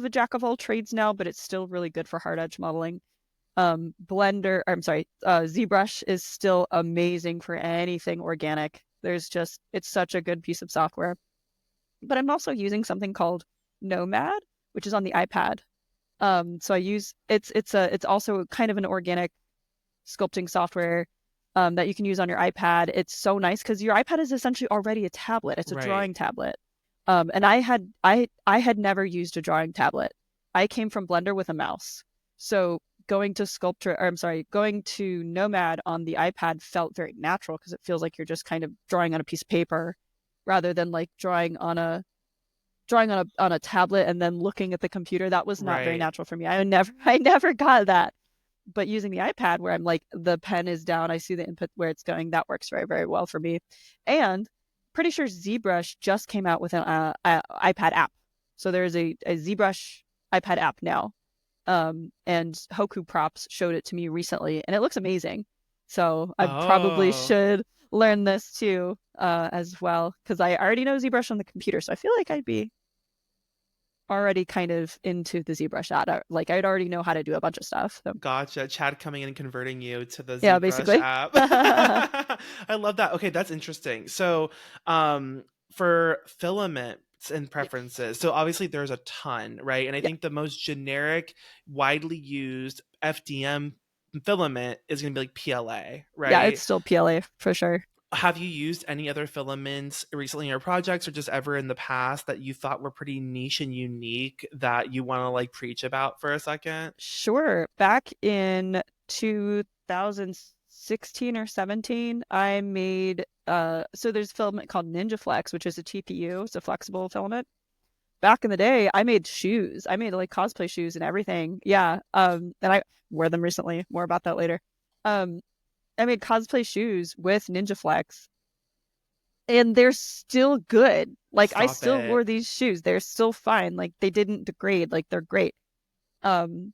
a jack of all trades now, but it's still really good for hard edge modeling. ZBrush is still amazing for anything organic. It's such a good piece of software. But I'm also using something called Nomad, which is on the iPad. So I use it's also kind of an organic sculpting software that you can use on your iPad. It's so nice because your iPad is essentially already a tablet. It's a Right. drawing tablet. And I had never used a drawing tablet. I came from Blender with a mouse. So going to Nomad on the iPad felt very natural because it feels like you're just kind of drawing on a piece of paper rather than like drawing on a tablet and then looking at the computer. That was not very Right. natural for me. I never got that. But using the iPad where I'm like the pen is down, I see the input where it's going, that works very, very well for me. And pretty sure ZBrush just came out with an iPad app. So there's a ZBrush iPad app now. And Hoku Props showed it to me recently, and it looks amazing. So I probably Oh. should learn this too, as well, because I already know ZBrush on the computer. So I feel like I'd be already kind of into the ZBrush app. Like I'd already know how to do a bunch of stuff. So Gotcha. Chad coming in and converting you to the yeah, ZBrush basically. app. I love that. Okay, that's interesting. So, for filaments and Yeah. preferences, so obviously there's a ton, right? And I Yeah. think the most generic, widely used FDM filament is going to be like PLA, Yeah, it's right? still PLA for sure. Have you used any other filaments recently in your projects or just ever in the past that you thought were pretty niche and unique that you want to like preach about for a second? Sure. Back in 2016 or 17, I made so there's a filament called Ninja Flex, which is a TPU. It's a flexible filament. Back in the day, I made shoes. I made like cosplay shoes and everything. Yeah. And I wear them recently. More about that later. Um, I made cosplay shoes with Ninja Flex, and they're still good. Like I Stop still wore it. these shoes. They're still fine. Like they didn't degrade. Like they're great. Um,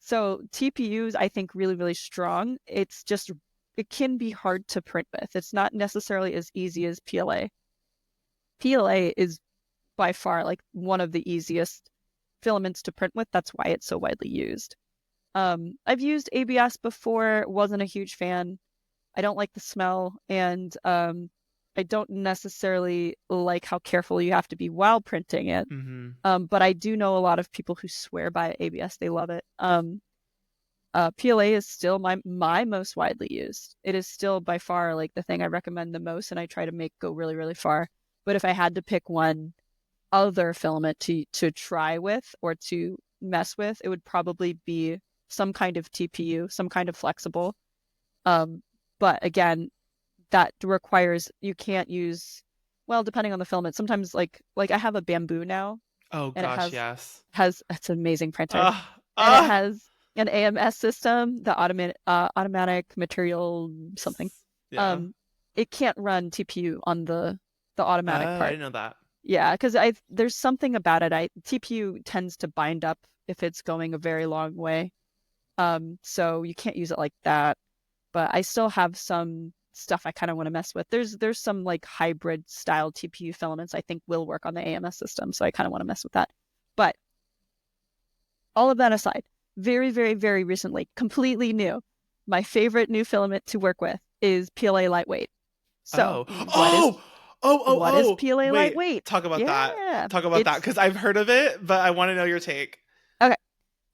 so TPUs, I think, really, really strong. It's just it can be hard to print with. It's not necessarily as easy as PLA. PLA is by far like one of the easiest filaments to print with. That's why it's so widely used. I've used ABS before, wasn't a huge fan. I don't like the smell, and I don't necessarily like how careful you have to be while printing it. Mm-hmm. But I do know a lot of people who swear by ABS. They love it. PLA is still my most widely used. It is still by far like the thing I recommend the most, and I try to make go really, really far. But if I had to pick one other filament to try with or to mess with, it would probably be some kind of TPU, some kind of flexible. Um, but again, that requires you can't use well, depending on the filament. Sometimes like I have a bamboo now, Oh and it gosh, yes. has it's an amazing printer, Ah, and it ah. has an AMS system, the automatic material something. Yeah. Um, it can't run TPU on the automatic Oh, I part. didn't know that. Yeah, because I there's something about it. I TPU tends to bind up if it's going a very long way. So you can't use it like that. But I still have some stuff I kind of want to mess with. There's some like hybrid style TPU filaments I think will work on the AMS system, so I kind of want to mess with that. But all of that aside, very, very, very recently, completely new, my favorite new filament to work with is PLA lightweight. So Oh. Oh! Oh, oh, what is oh. PLA Wait, lightweight? talk about that. Yeah, Talk about that it's because I've heard of it, but I want to know your take. okay.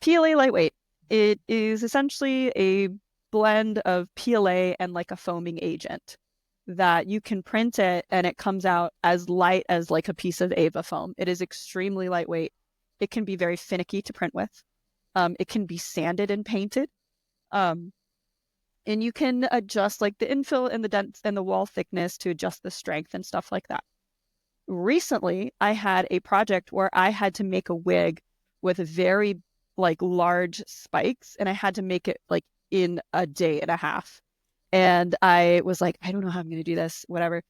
PLA lightweight. It is essentially a blend of PLA and like a foaming agent that you can print it and it comes out as light as like a piece of Ava foam. It is extremely lightweight. It can be very finicky to print with. It can be sanded and painted. Um, and you can adjust like the infill and the dents and the wall thickness to adjust the strength and stuff like that. Recently, I had a project where I had to make a wig with very like large spikes, and I had to make it like in a day and a half. And I was like, I don't know how I'm going to do this, whatever.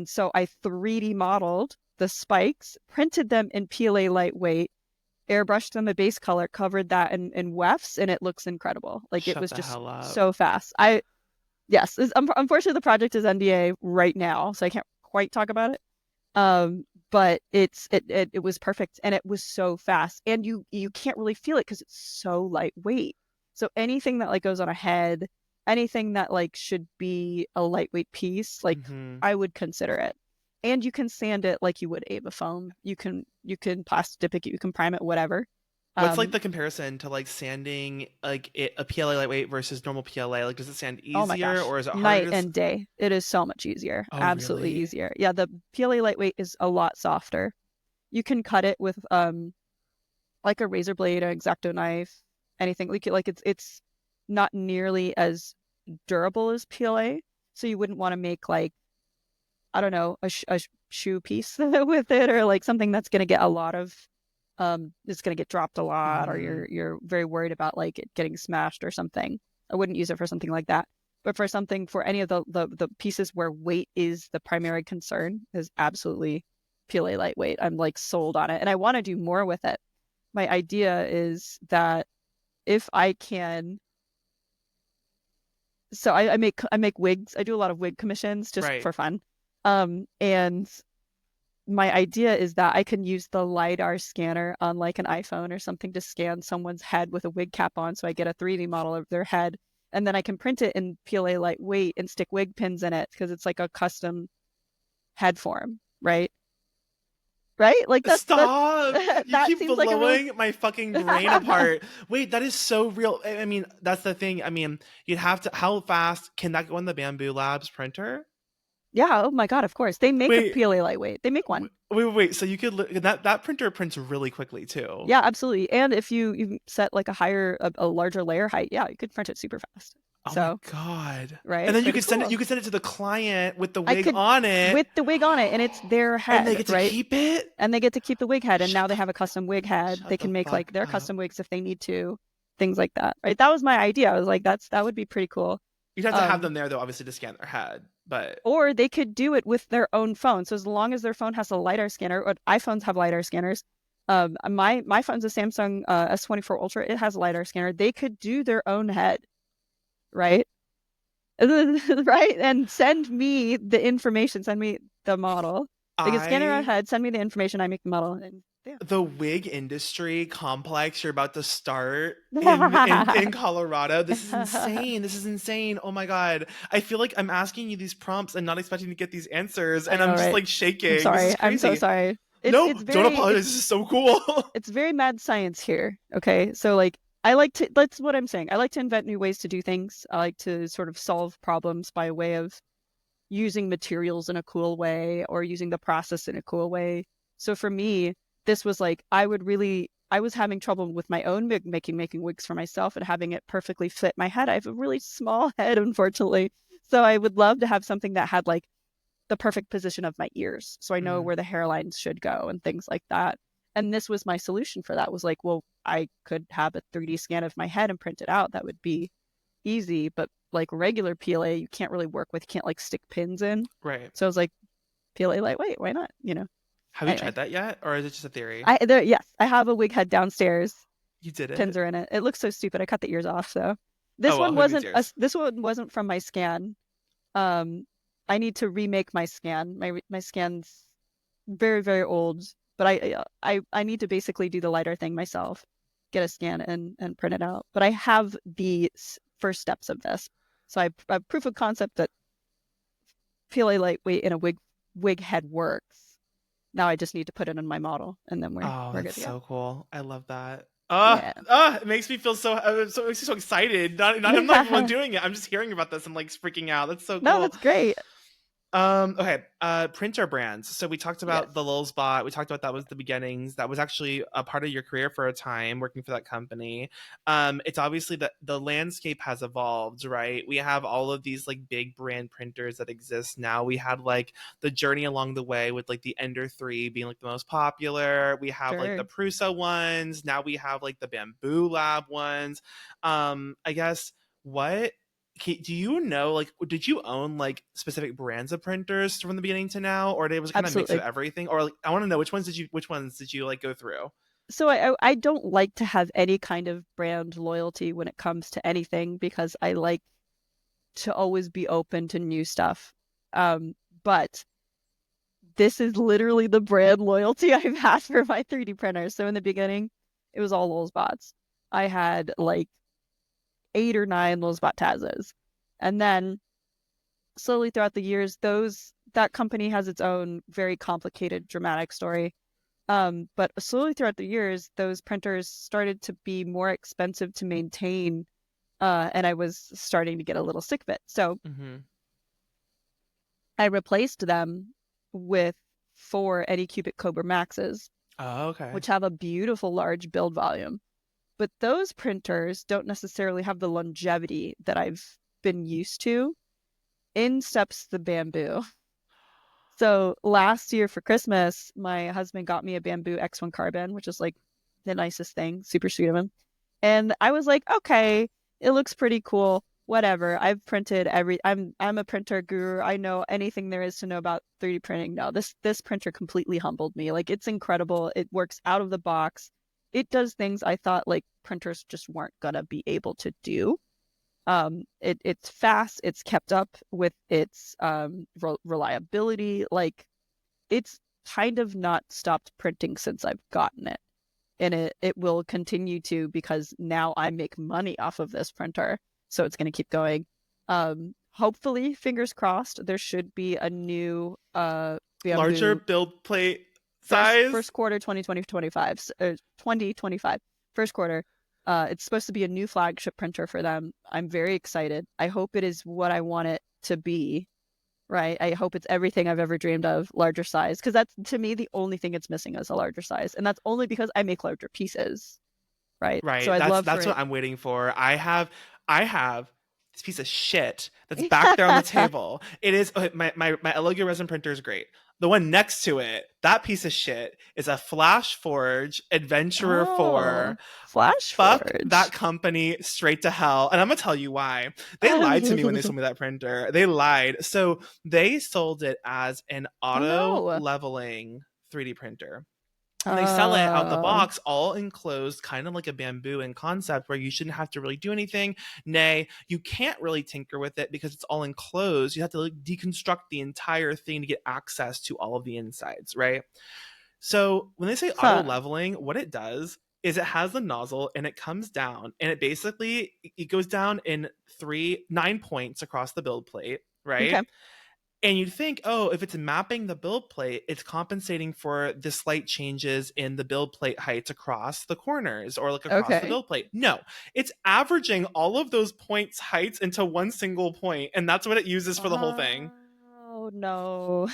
So I 3D modeled the spikes, printed them in PLA lightweight, airbrushed them a base color, covered that in wefts, and it looks incredible. Like it Shut was the just hell up. so fast. Yes, unfortunately the project is NDA right now, so I can't quite talk about it. But it was perfect, and it was so fast, and you can't really feel it because it's so lightweight. So anything that like goes on a head, anything that like should be a lightweight piece, like Mm-hmm. I would consider it. And you can sand it like you would Ava foam. You can plastic dip it, you can prime it, whatever. What's like Um, the comparison to like sanding like a PLA lightweight versus normal PLA? Like, does it sand oh my easier gosh, or is it harder night to? and day. It is so much easier, Oh, absolutely really? easier. Yeah, the PLA lightweight is a lot softer. You can cut it with like a razor blade, an X-Acto knife, anything like it's not nearly as durable as PLA. So you wouldn't want to make like I don't know a shoe piece with it or like something that's going to get a lot of it's going to get dropped a lot or Mm-hmm. you're very worried about like it getting smashed or something. I wouldn't use it for something like that. But for something for any of the pieces where weight is the primary concern is absolutely PLA lightweight. I'm like sold on it and I want to do more with it. My idea is that if I can so I make wigs. I do a lot of wig commissions just Right. for fun. And my idea is that I can use the LiDAR scanner on like an iPhone or something to scan someone's head with a wig cap on, so I get a 3D model of their head, and then I can print it in PLA lightweight and stick wig pins in it because it's like a custom head form, right? Right? Like that's Stop! You that keep seems like a really blowing my fucking brain apart. Wait, that is so real. I mean, that's the thing. I mean, you'd have to. How fast can that go in the Bamboo Labs printer? Yeah, oh my God, of course. They make a Wait, PLA lightweight. They make one. wait. So you could that printer prints really quickly too. Yeah, absolutely. And if you set like a larger layer height, yeah, you could print it super fast. Oh my So, god! And right? then you Pretty could send it. cool. You could send it to the client with the I wig could on it, with the wig on it, and it's their and they head, get to right? keep it. And they get to keep the wig head, and Shut now they the have a custom wig head. They shut the can make like fuck their up. custom wigs if they need to, things like that, right? That was my idea. I was like, that would be pretty cool. You'd have to have Um, them there though, obviously, to scan their head. But or they could do it with their own phone. So as long as their phone has a LiDAR scanner, or iPhones have LiDAR scanners. My phone's a Samsung S24 Ultra. It has a LiDAR scanner. They could do their own head, right? Right? And send me the information. Send me the model. They can scan their own I head. Send me the information. I make the model, and yeah. the wig industry complex you're about to start in Colorado. This is insane. This is insane. Oh my god. I feel like I'm asking you these prompts and not expecting to get these answers I and know, I'm just right? like I'm shaking. This sorry. is I'm so crazy. sorry. It's No, it's don't very apologize. it's This is so cool. it's very mad science here. Okay, so like I like to that's what I'm saying. I like to invent new ways to do things. I like to sort of solve problems by way of using materials in a cool way or using the process in a cool way. So for me, this was like I was having trouble with my own making wigs for myself and having it perfectly fit my head. I have a really small head, unfortunately. So I would love to have something that had like the perfect position of my ears. So I know Mm, where the hairlines should go and things like that. And this was my solution for that was like, well, I could have a 3D scan of my head and print it out. That would be easy, but like regular PLA, you can't really work with, you can't like stick pins in. right. So I was like, PLA lightweight, why not? Have you Anyway, tried that yet? Or is it just a theory? yes, I have a wig head downstairs. You did Pins it? are in it. It looks so stupid. I cut the ears off. So Oh well, who needs yours? this one wasn't from my scan. Um, I need to remake my scan. My scan's very very old, but I need to basically do the lighter thing myself, get a scan and print it out. But I have the first steps of this, so I have proof of concept that PLA lightweight in a wig head works. Now I just need to put it in my model, and then Oh, we're good that's to go. so cool. I love that. Yeah. It makes me feel so it makes me so excited. I'm not even the one doing it. I'm just hearing about this. I'm like freaking out. That's so No, cool. that's great. Okay. Printer brands. So we talked Yes, about the Lulzbot. We talked about that was the beginnings. That was actually a part of your career for a time working for that company. It's obviously that the landscape has evolved, right? We have all of these like big brand printers that exist now. We had like the journey along the way with like the Ender 3 being like the most popular. We have like the sure. Prusa ones. Now we have like the Bamboo Lab ones. I guess what do you know, like, did you own like specific brands of printers from the beginning to now, or it was kind of a mix of Absolutely. everything? Or like, I want to know which ones did you like go through? So I don't like to have any kind of brand loyalty when it comes to anything because I like to always be open to new stuff. But this is literally the brand loyalty I've had for my 3D printers. So in the beginning, it was all Lulzbots. I had like 8 or 9 Lulzbot Tazes. And then slowly throughout the years, that company has its own very complicated dramatic story. But slowly throughout the years, those printers started to be more expensive to maintain, and I was starting to get a little sick of it. So Mm-hmm. I replaced them with 4 Anycubic Cobra Maxes, Oh, okay. which have a beautiful large build volume. But those printers don't necessarily have the longevity that I've been used to. In steps the Bamboo. So last year for Christmas, my husband got me a Bamboo X1 Carbon, which is like the nicest thing, super sweet of him. And I was like, okay, it looks pretty cool. Whatever. I've printed I'm a printer guru. I know anything there is to know about 3D printing. No, this printer completely humbled me. Like it's incredible. It works out of the box. It does things I thought like printers just weren't gonna be able to do. It's fast, it's kept up with its reliability. Like it's kind of not stopped printing since I've gotten it. And it will continue to, because now I make money off of this printer. So it's going to keep going. Hopefully, fingers crossed, there should be a new Larger bamboo build plate size. first quarter 2025 2025 first quarter. It's supposed to be a new flagship printer for them. I'm very excited. I hope it is what I want it to be. Right. I hope it's everything I've ever dreamed of, larger size, because that's, to me, the only thing it's missing is a larger size, and that's only because I make larger pieces. Right. So Right. I'd love for That's what it. I'm waiting for. I have this piece of shit that's back there on the table. It is okay, my Elegio resin printer is great. The one next to it, that piece of shit, is a Flash Forge Adventurer Oh, 4. Flash Fuck that Forge. company straight to hell. And I'm gonna tell you why. They lied to me when they sold me that printer. They lied. So they sold it as an Oh auto no. leveling 3D printer. And they sell it out the Uh, box, all enclosed, kind of like a bamboo in concept, where you shouldn't have to really do anything. Nay, you can't really tinker with it because it's all enclosed. You have to like deconstruct the entire thing to get access to all of the insides, right? So when they say auto huh. leveling, what it does is it has the nozzle and it comes down, and it basically it goes down in 9 points across the build plate, right? Okay. And you'd think, oh, if it's mapping the build plate, it's compensating for the slight changes in the build plate heights across the corners or like across the Okay. build plate. No, it's averaging all of those points heights into one single point, and that's what it uses for the whole thing. Oh no.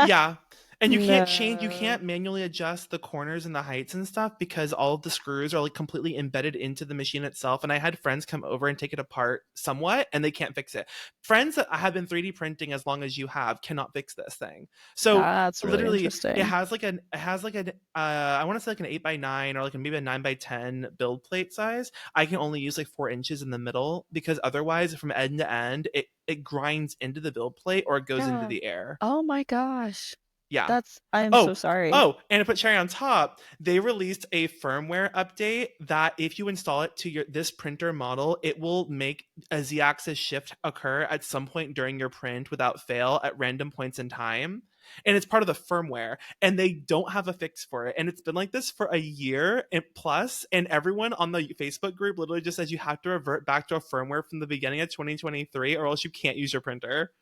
Yeah. And you No. can't manually adjust the corners and the heights and stuff because all of the screws are like completely embedded into the machine itself. And I had friends come over and take it apart somewhat and they can't fix it. Friends that have been 3D printing as long as you have cannot fix this thing. So That's really literally interesting. it has like an I want to say like an 8x9 or like maybe a 9x10 build plate size. I can only use like 4 inches in the middle because otherwise from end to end it grinds into the build plate or it goes into Yeah. the air. Oh my gosh. Yeah. I am so Oh, sorry. oh, and to put cherry on top, they released a firmware update that if you install it to this printer model, it will make a z-axis shift occur at some point during your print without fail at random points in time. And it's part of the firmware, and they don't have a fix for it. And it's been like this for a year and plus, and everyone on the Facebook group literally just says you have to revert back to a firmware from the beginning of 2023 or else you can't use your printer.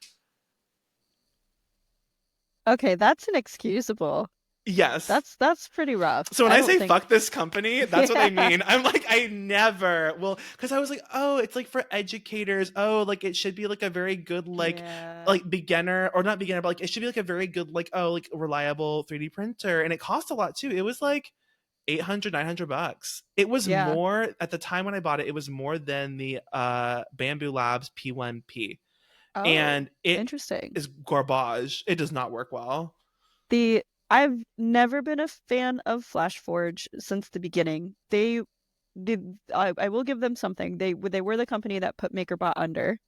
Okay, that's inexcusable. Yes. That's pretty rough. So when I I don't say think. fuck this company, that's what I Yeah. mean. I'm like, I never will, because I was like, oh, it's like for educators. Oh, like it should be like a very good Yeah. like beginner or not beginner, but like it should be like a very good like oh like reliable 3D printer, and it cost a lot too. It was like 800, $900. It was Yeah. more at the time when I bought it. It was more than the Bamboo Labs P1P, Oh, and it interesting. is garbage. It does not work well. The I've never been a fan of Flash Forge since the beginning. They did. I will give them something. They were the company that put MakerBot under,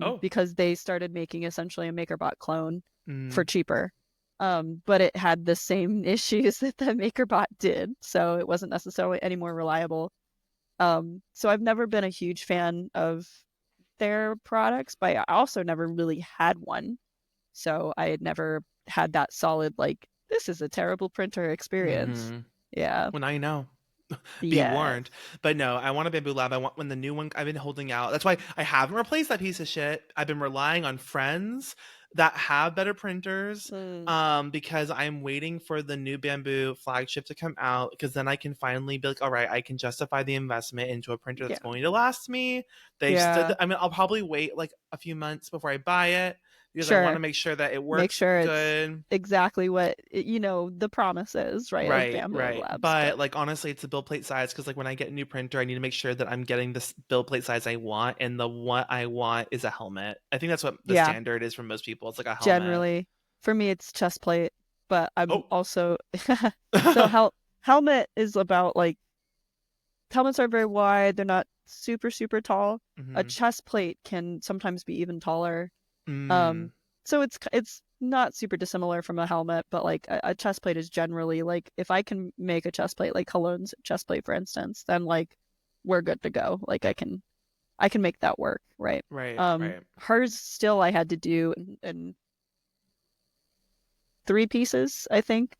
Oh, because they started making essentially a MakerBot clone for mm, cheaper. But it had the same issues that the MakerBot did, so it wasn't necessarily any more reliable. So I've never been a huge fan of their products, but I also never really had one. So I had never had that solid, like, this is a terrible printer experience. mm-hmm. Yeah. Well, now you know. Be Yes. warned. But no, I want a Bamboo Lab. I want when the new one I've been holding out. That's why I haven't replaced that piece of shit. I've been relying on friends that have better printers. Mm, Because I'm waiting for the new Bamboo flagship to come out because then I can finally be like, all right, I can justify the investment into a printer that's yeah. going to last me. Yeah. I mean, I'll probably wait like a few months before I buy it because I want to Sure. make sure that it Make works sure it's good. exactly what, the promise is, right, of Right, Bamboo right. Labs. But But like honestly, it's the build plate size because like when I get a new printer, I need to make sure that I'm getting this build plate size I want, and the what I want is a helmet. I think that's what the yeah, standard is for most people. It's like a helmet. generally, for me, it's chest plate. But I'm Oh. also, so helmet is about, like, helmets are very wide. They're not super, super tall. A hmm chest plate can sometimes be even taller. mm, Um, so it's not super dissimilar from a helmet, but like a chest plate is generally, like, if I can make a chest plate, like Cologne's chest plate, for instance, then like we're good to go. Like I can make that work, right? right, right. Hers still I had to do, and 3 pieces, I think.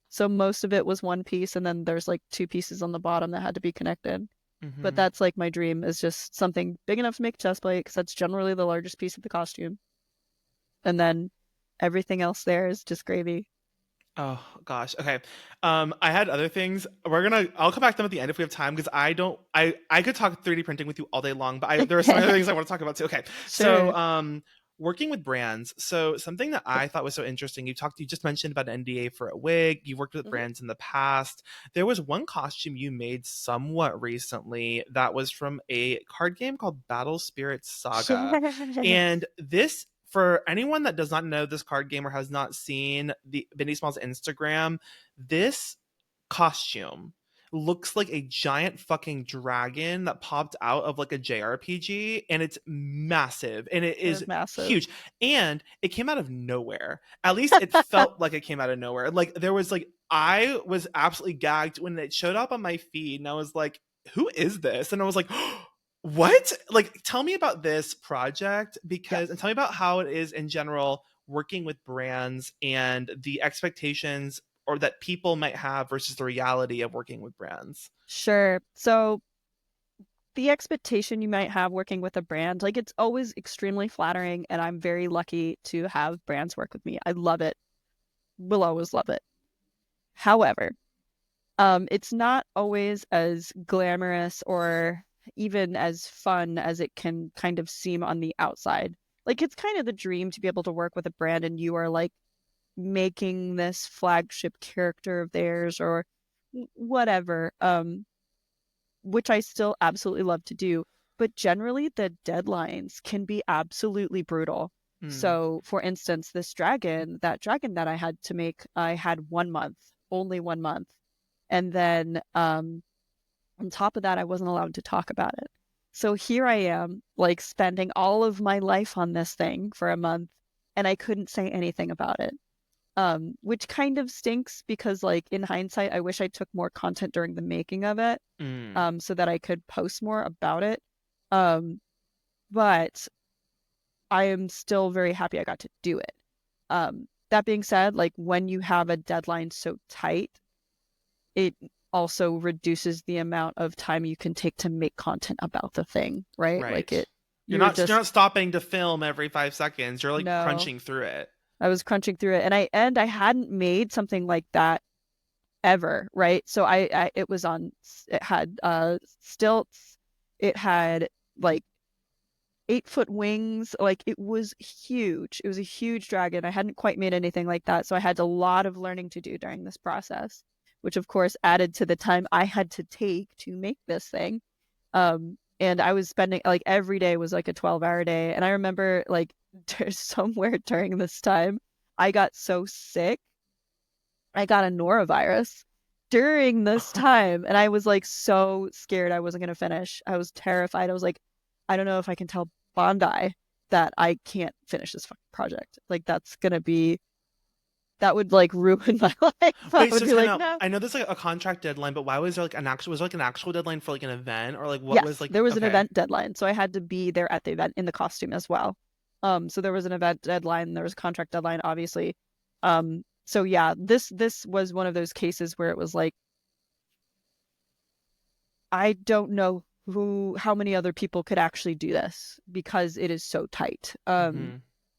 So most of it was one piece, and then there's like 2 pieces on the bottom that had to be connected. But Mm-hmm. that's like my dream is just something big enough to make a chest plate because that's generally the largest piece of the costume. And then everything else there is just gravy. Oh gosh. Okay. I had other things. I'll come back to them at the end if we have time because I could talk 3D printing with you all day long, but there are some other things I want to talk about too. Okay. So Sure. working with brands. So something that I thought was so interesting, you just mentioned about an NDA for a wig. You worked with Mhm. brands in the past. There was one costume you made somewhat recently that was from a card game called Battle Spirit Saga. Yes. And this, for anyone that does not know this card game or has not seen the Bindi Smalls Instagram, this costume looks like a giant fucking dragon that popped out of like a JRPG, and it's massive and it They're is massive. huge, and it came out of nowhere. At least it felt like it came out of nowhere. Like there was like I was absolutely gagged when it showed up on my feed, and I was like, who is this? And I was like, what? Like, tell me about this project because, and Yes. tell me about how it is in general working with brands and the expectations or that people might have versus the reality of working with brands. Sure. So the expectation you might have working with a brand, like it's always extremely flattering, and I'm very lucky to have brands work with me. I love it. Will always love it. However, it's not always as glamorous or even as fun as it can kind of seem on the outside. Like it's kind of the dream to be able to work with a brand and you are like making this flagship character of theirs or whatever. Which I still absolutely love to do. But generally, the deadlines can be absolutely brutal. Mm, So, for instance, that dragon that I had to make, I had 1 month, only 1 month. And then on top of that, I wasn't allowed to talk about it. So here I am, like spending all of my life on this thing for a month, and I couldn't say anything about it. Which kind of stinks because, like, in hindsight, I wish I took more content during the making of it, mm, so that I could post more about it. Um, but I am still very happy I got to do it. That being said, like when you have a deadline so tight, it also reduces the amount of time you can take to make content about the thing, right? Like right. you're You're just, not stopping to film every 5 seconds. You're like no. crunching through it. I was crunching through it, and I hadn't made something like that ever, right? So it was on, it had stilts, it had like 8-foot wings. Like it was huge. It was a huge dragon. I hadn't quite made anything like that. So I had a lot of learning to do during this process, which of course added to the time I had to take to make this thing. And I was spending like every day was like a 12-hour day. And I remember like there's somewhere during this time, I got so sick. I got a norovirus during this time. And I was like so scared I wasn't going to finish. I was terrified. I was like, I don't know if I can tell Bondi that I can't finish this fucking project. Like that's gonna be that would like ruin my life. I Wait, would so be time like, out. no. I know there's like a contract deadline, but why was there like an actual was there like an actual deadline for like an event or like what was Yes, like there was an okay. event deadline, so I had to be there at the event in the costume as well. So there was an event deadline, there was a contract deadline, obviously. So yeah, this was one of those cases where it was like, I don't know how many other people could actually do this because it is so tight. Mm-hmm.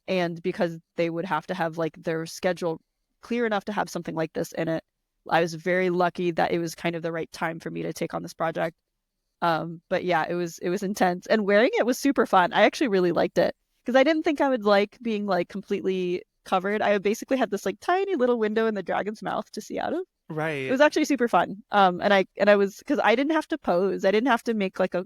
And because they would have to have like their schedule clear enough to have something like this in it. I was very lucky that it was kind of the right time for me to take on this project. But yeah, it was intense, and wearing it was super fun. I actually really liked it because I didn't think I would like being like completely covered. I basically had this like tiny little window in the dragon's mouth to see out of. It Right. was actually super fun. And I was because I didn't have to pose. I didn't have to make like a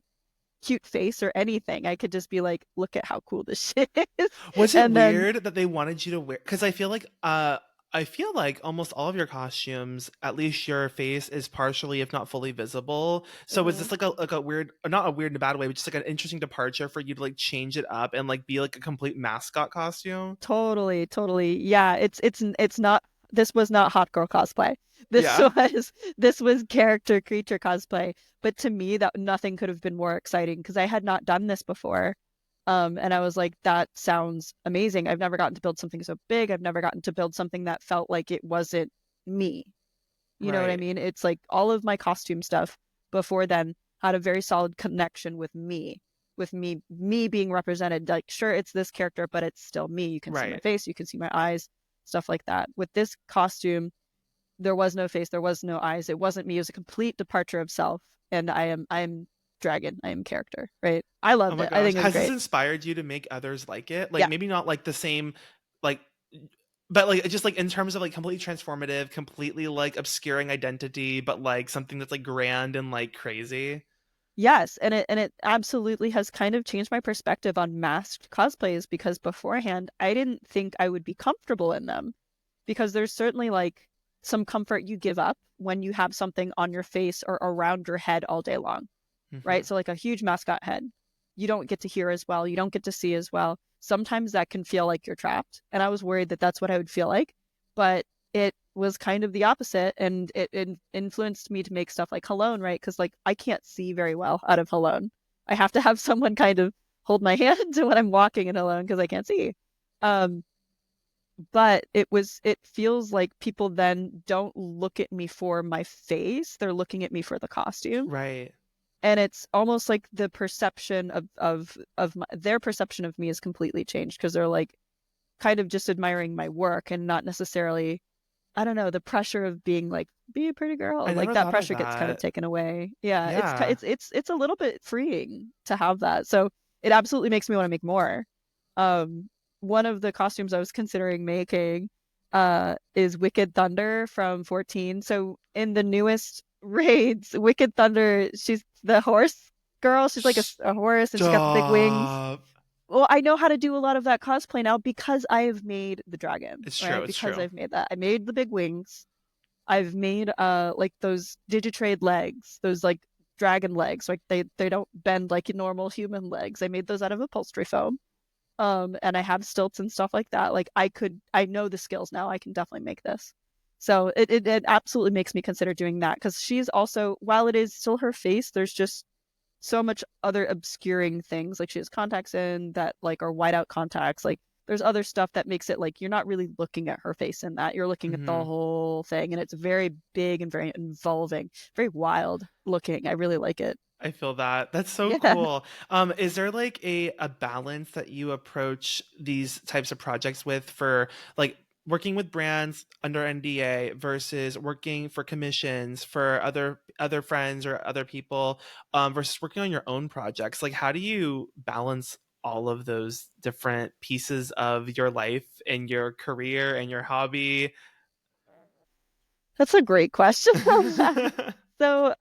cute face or anything. I could just be like, look at how cool this shit is. Was it And then weird that they wanted you to wear? Because I feel like almost all of your costumes, at least your face, is partially, if not fully, visible. So was this mhm. like a weird, not a weird in a bad way, but just like an interesting departure for you to like change it up and like be like a complete mascot costume? Totally, totally. Yeah, it's not this was not hot girl cosplay. This Yeah. was character creature cosplay. But to me that nothing could have been more exciting because I had not done this before. And I was like, that sounds amazing. I've never gotten to build something so big. I've never gotten to build something that felt like it wasn't me. You know what I Right. mean? It's like all of my costume stuff before then had a very solid connection with me being represented. Like, sure, it's this character, but it's still me. You can see my Right. face, you can see my eyes, stuff like that. With this costume, there was no face, there was no eyes. It wasn't me. It was a complete departure of self. And I am dragon. I am character, right? I Oh loved my it. I gosh. think it was Has this great. inspired you to make others like it? Like Yeah. maybe not like the same like but like just like in terms of like completely transformative, completely like obscuring identity, but like something that's like grand and like crazy. Yes, and it absolutely has kind of changed my perspective on masked cosplays because beforehand I didn't think I would be comfortable in them because there's certainly like some comfort you give up when you have something on your face or around your head all day long, right? Hmm. So like a huge mascot head, you don't get to hear as well, you don't get to see as well. Sometimes that can feel like you're trapped, and I was worried that that's what I would feel like, but it was kind of the opposite, and it influenced me to make stuff like Halone, right? Because like I can't see very well out of Halone. I have to have someone kind of hold my hand when I'm walking in Halone because I can't see. Um, but it feels like people then don't look at me for my face, they're looking at me for the costume, Right. and it's almost like the perception their perception of me is completely changed because they're like kind of just admiring my work and not necessarily, I don't know, the pressure of being like, be a pretty I girl, like never that thought of pressure gets kind of that. taken away. Yeah, Yeah. it's a little bit freeing to have that, so it absolutely makes me want to make more. um One of the costumes I was considering making is Wicked Thunder from 14. So in the newest raids, Wicked Thunder, she's the horse girl. She's like a horse and she's got the big wings. Stop. Well, I know how to do a lot of that cosplay now because I've made the dragon, It's true. right? It's Because true. I've made that. I made the big wings. I've made like those Digitrade legs, those like dragon legs. Like they don't bend like normal human legs. I made those out of upholstery foam. And I have stilts and stuff like that. Like I know the skills now. I can definitely make this. So it absolutely makes me consider doing that because she's also, while it is still her face, there's just so much other obscuring things. Like she has contacts in that like are whiteout contacts. Like there's other stuff that makes it like you're not really looking at her face in that. You're looking at the Hmm. whole thing, and it's very big and very involving, very wild looking. I really like it. I feel that. That's so Yeah. cool. Is there like a balance that you approach these types of projects with for like working with brands under NDA versus working for commissions for other friends or other people, versus working on your own projects? Like, how do you balance all of those different pieces of your life and your career and your hobby? That's a great question. So,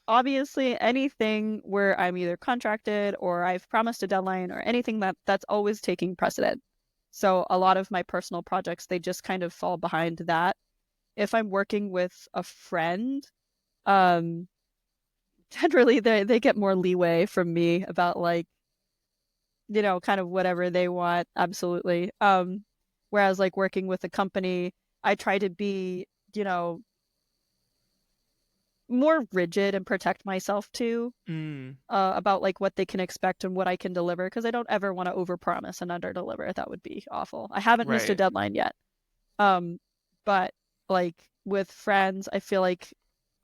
obviously anything where I'm either contracted or I've promised a deadline or anything that's always taking precedent. So a lot of my personal projects, they just kind of fall behind that. If I'm working with a friend, um, generally they get more leeway from me about like, kind of whatever they want, absolutely. Whereas like working with a company, I try to be, you know, more rigid and protect myself too, Mm, about like what they can expect and what I can deliver because I don't ever want to overpromise and underdeliver. That would be awful. I haven't missed a right. deadline yet. Um, but like with friends, I feel like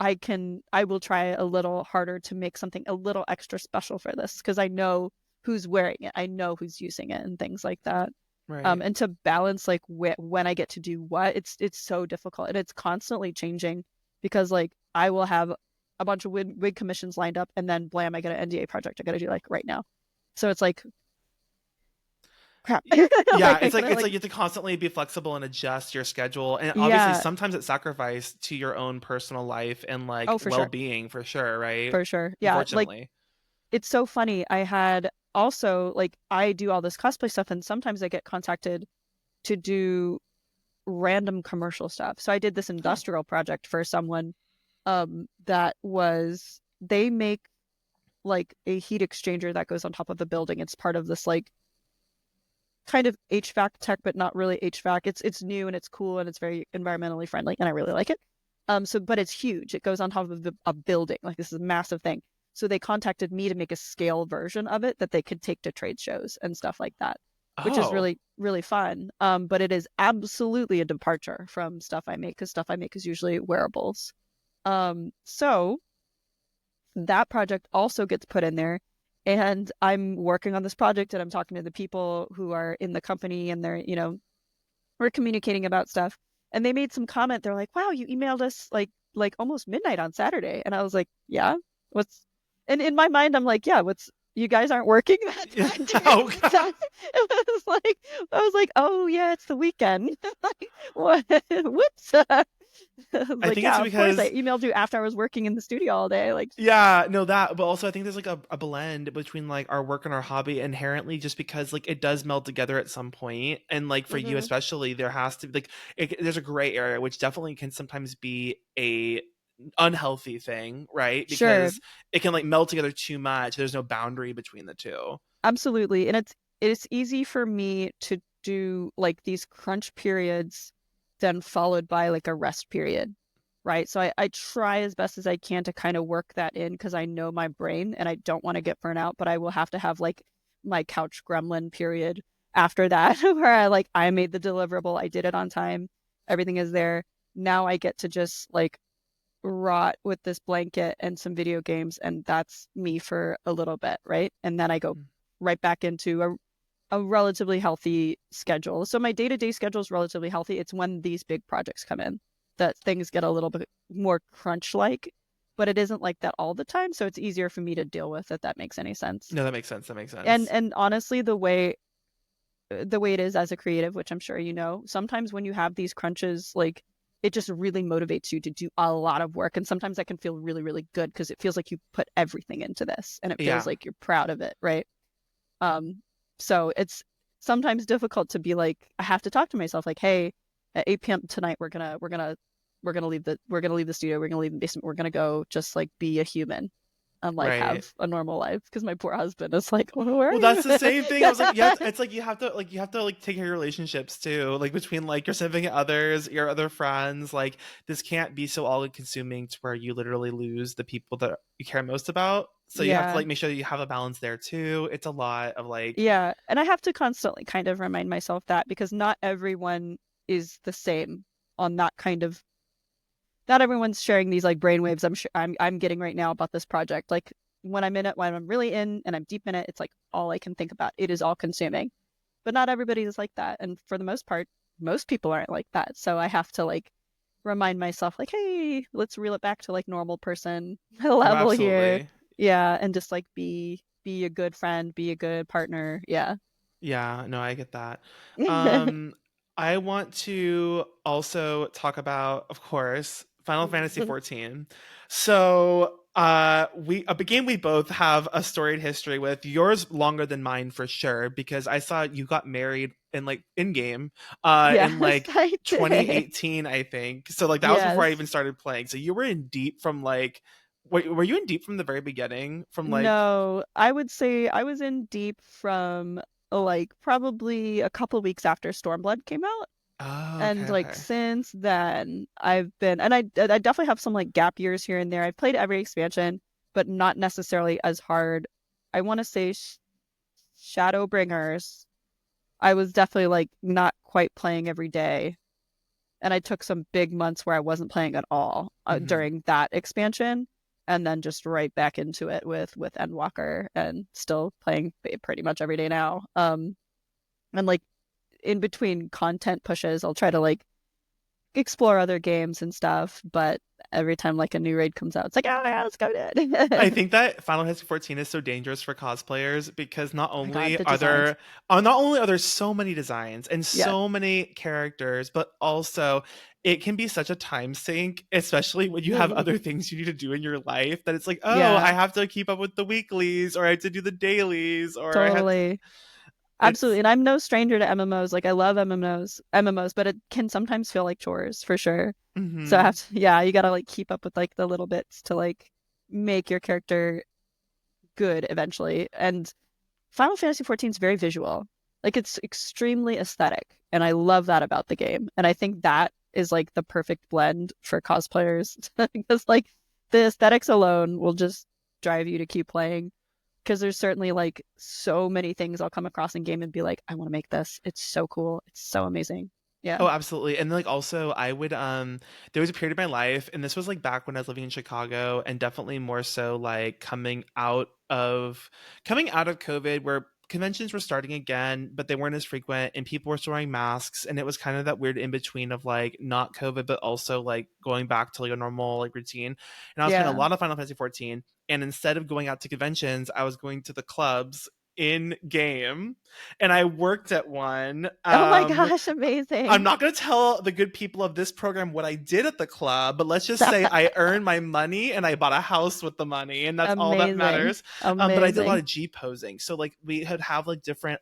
I will try a little harder to make something a little extra special for this because I know who's wearing it, I know who's using it, and things like that. Right. And to balance like when I get to do what, it's so difficult and it's constantly changing because like I will have a bunch of wig commissions lined up and then blam, I get an NDA project I got to do like right now. So it's like crap. Yeah, Like I gotta it's like like you have to constantly be flexible and adjust your schedule, and obviously yeah. sometimes it's sacrifice to your own personal life and like Oh, for sure. well-being for sure, right? For sure. Yeah. Like Unfortunately. it's so funny. I had also like I do all this cosplay stuff and sometimes I get contacted to do random commercial stuff. So I did this Huh. industrial project for someone that was they make like a heat exchanger that goes on top of the building. It's part of this like kind of HVAC tech, but not really HVAC. It's new and it's cool and it's very environmentally friendly and I really like it. So but it's huge. It goes on top of a building. Like this is a massive thing. So they contacted me to make a scale version of it that they could take to trade shows and stuff like that, which is Oh, really, really fun. But it is absolutely a departure from stuff I make, because stuff I make is usually wearables. So that project also gets put in there. And I'm working on this project and I'm talking to the people who are in the company, and they're, we're communicating about stuff. And they made some comment. They're like, wow, you emailed us like almost midnight on Saturday. And I was like, yeah, what's, and in my mind, I'm like, yeah, what's, you guys aren't working that oh during god. that? I was like, oh yeah, it's the weekend. Like, what? Whoops. I was I like, think it's yeah, of course. I because emailed you after I was working in the studio all day. Like, yeah, no that, but also I think there's like a blend between like our work and our hobby inherently, just because like it does meld together at some point, and like for you mm-hmm. especially, there has to be like there's a gray area which definitely can sometimes be a unhealthy thing, right? Sure, Because it can like meld together too much. There's no boundary between the two. absolutely. And it's easy for me to do like these crunch periods, then followed by like a rest period, right? So I try as best as I can to kind of work that in, because I know my brain and I don't want to get burnt out, but I will have to have like my couch gremlin period after that where I made the deliverable, I did it on time, everything is there. Now I get to just like rot with this blanket and some video games, and that's me for a little bit, right? And then I go right back into a relatively healthy schedule. So my day-to-day schedule is relatively healthy. It's when these big projects come in that things get a little bit more crunch-like, but it isn't like that all the time, so it's easier for me to deal with, if that makes any sense. No, that makes sense. That makes And sense. and honestly, the way it is as a creative, which I'm sure you know, sometimes when you have these crunches, like it just really motivates you to do a lot of work. And sometimes that can feel really, really good, because it feels like you put everything into this and it feels Yeah. like you're proud of it, right? Um, so it's sometimes difficult to be like, I have to talk to myself like, hey, at 8 p.m. tonight we're gonna leave the studio, we're gonna leave the basement, we're gonna go just like be a human and like Right. have a normal life, because my poor husband is like, oh, where are Well, you? that's the same thing. I was like, yeah, it's like you have to take care of your relationships too, like between like your significant others, your other friends. Like this can't be so all consuming to where you literally lose the people that you care most about. So you have to Yeah. like make sure that you have a balance there too. It's a lot of like, Yeah, and I have to constantly kind of remind myself that, because not everyone is the same on that kind of, not everyone's sharing these like brainwaves I'm getting right now about this project. Like when I'm in it, when I'm really in and I'm deep in it, it's like all I can think about. It is all consuming. But not everybody is like that. And for the most part, most people aren't like that. So I have to like remind myself like, hey, let's reel it back to like normal person oh, level here. absolutely. Yeah, and just like be a good friend, be a good partner. Yeah. Yeah, no, I get that. Um, I want to also talk about, of course, Final Fantasy XIV. So, a game we both have a storied history with. Yours longer than mine for sure, because I saw you got married in like in game, in Yes, like I did. 2018, I think. So like that was before I Yes. even started playing. So you were in deep from like, were you in deep from the very beginning? From like, No, I would say I was in deep from like probably a couple weeks after Stormblood came out. oh, And okay, like okay. since then, I've been, and I definitely have some like gap years here and there. I've played every expansion, but not necessarily as hard. I want to say Shadowbringers. I was definitely like not quite playing every day, and I took some big months where I wasn't playing at all Hmm. during that expansion, and then just right back into it with Endwalker, and still playing pretty much every day now. And like in between content pushes, I'll try to like explore other games and stuff, but every time like a new raid comes out, it's like, oh yeah, let's go to I it. think that Final Fantasy 14 is so dangerous for cosplayers because Oh my god, the designs. not only are there so many designs and Yeah, so many characters, but also it can be such a time sink, especially when you have other things you need to do in your life, that it's like, oh, I yeah, have to keep up with the weeklies, or I have to do the dailies, or I have to, totally. Absolutely. it's And I'm no stranger to MMOs. Like I love MMOs, but it can sometimes feel like chores for sure. So I have mhm. to, yeah, you gotta like keep up with like the little bits to like make your character good eventually. And Final Fantasy XIV is very visual. Like it's extremely aesthetic, and I love that about the game. And I think that is like the perfect blend for cosplayers because like the aesthetics alone will just drive you to keep playing. Because there's certainly like so many things I'll come across in game and be like, I want to make this. It's so cool. It's so amazing. Yeah. Oh, absolutely. And then, like, also I would there was a period of my life, and this was like back when I was living in Chicago, and definitely more so like coming out of COVID, where conventions were starting again, but they weren't as frequent, and people were still wearing masks, and it was kind of that weird in between of like not COVID but also like going back to like a normal like routine. And I was playing a Yeah. lot of Final Fantasy XIV, and instead of going out to conventions, I was going to the clubs in game, and I worked at one. Oh my gosh, I'm amazing. not going to tell the good people of this program what I did at the club, but let's just say I earned my money and I bought a house with the money, and that's all that Amazing. matters. But I did a lot Amazing. of G posing, so like we would have like different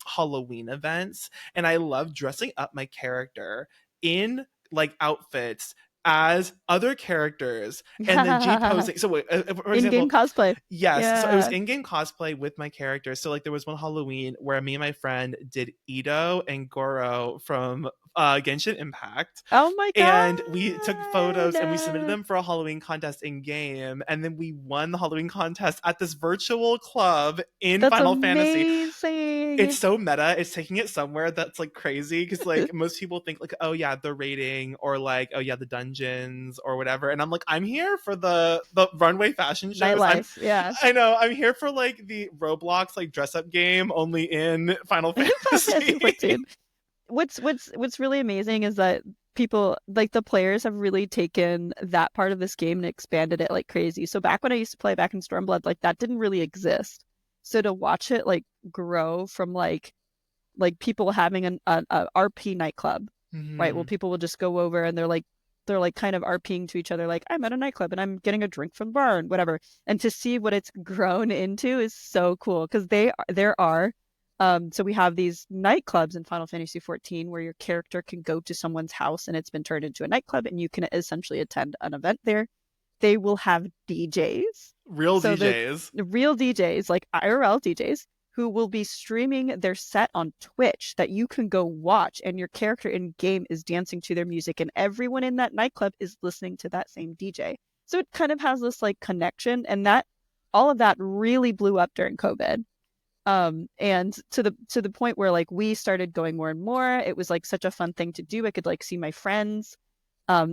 Halloween events, and I love dressing up my character in like outfits as other characters, and then G posing. So, wait, for In-game example, cosplay. yes. So it was Yeah. in-game cosplay with my character. So like there was one Halloween where me and my friend did Ito and Goro from Genshin Impact, Oh my and we took photos and we submitted god. them for a Halloween contest in game, and then we won the Halloween contest at this virtual club in That's Final Fantasy. It's amazing. so meta. It's taking it somewhere that's like crazy, because like most people think like, oh yeah, the rating, or like, oh yeah, the dungeons or whatever, and I'm like, I'm here for the runway fashion shows. Nightlife. Yeah. I know, I'm here for like the Roblox like dress up game, only in Final Final Fantasy Fantasy. 14. What's really amazing is that people like the players have really taken that part of this game and expanded it like crazy. So back when I used to play back in Stormblood, like that didn't really exist. So to watch it like grow from like people having a RP nightclub, right? Well, Mhm. people will just go over and they're like kind of RPing to each other, like I'm at a nightclub and I'm getting a drink from the bar and whatever. And to see what it's grown into is so cool because there are so we have these nightclubs in Final Fantasy XIV where your character can go to someone's house and it's been turned into a nightclub and you can essentially attend an event there. They will have DJs. Real So DJs. the real DJs, like IRL DJs, who will be streaming their set on Twitch that you can go watch, and your character in game is dancing to their music, and everyone in that nightclub is listening to that same DJ. So it kind of has this like connection, and that all of that really blew up during COVID. And to the point where like we started going more and more. It was like such a fun thing to do. I could like see my friends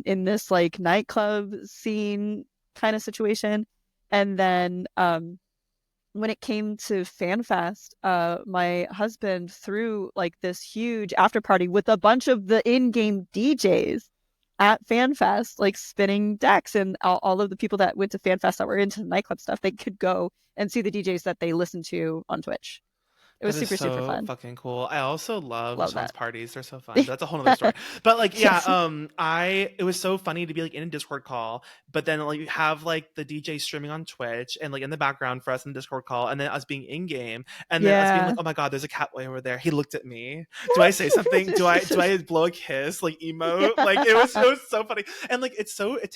in this like nightclub scene kind of situation. And then when it came to FanFest, my husband threw like this huge after party with a bunch of the in-game DJs at FanFest, like spinning decks, and all of the people that went to FanFest that were into nightclub stuff, they could go and see the DJs that they listened to on Twitch. It was That is super, super so fun. fucking cool. I also love Love Sean's that. parties. They're so fun. But that's a whole other story. But like, yeah, Yes. I it was so funny to be like in a Discord call, but then like you have like the DJ streaming on Twitch and like in the background for us in the Discord call, and then us being in game, and then us being like, Yeah. oh my god, there's a cat boy over there. He looked at me. Do I say something? Do I blow a kiss? Like emote? Like it was so funny. And like it doesn't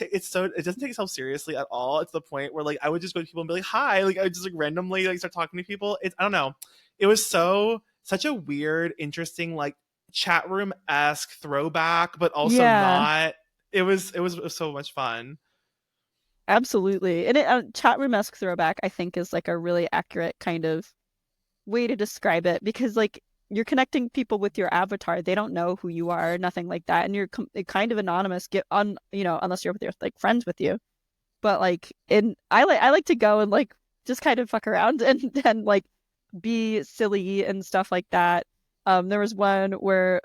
take itself seriously at all. It's the point where like I would just go to people and be like, hi. Like I would just like randomly like start talking to people. It's I don't know. It was such a weird, interesting, like chat room esque throwback, but also Yeah, not. It was so much fun. absolutely. And chat room-esque throwback, I think, is like a really accurate kind of way to describe it because like you're connecting people with your avatar. They don't know who you are, nothing like that, and you're kind of anonymous. Get on, unless you're with your like friends with you. But like, I like to go and like just kind of fuck around and like be silly and stuff like that. There was one where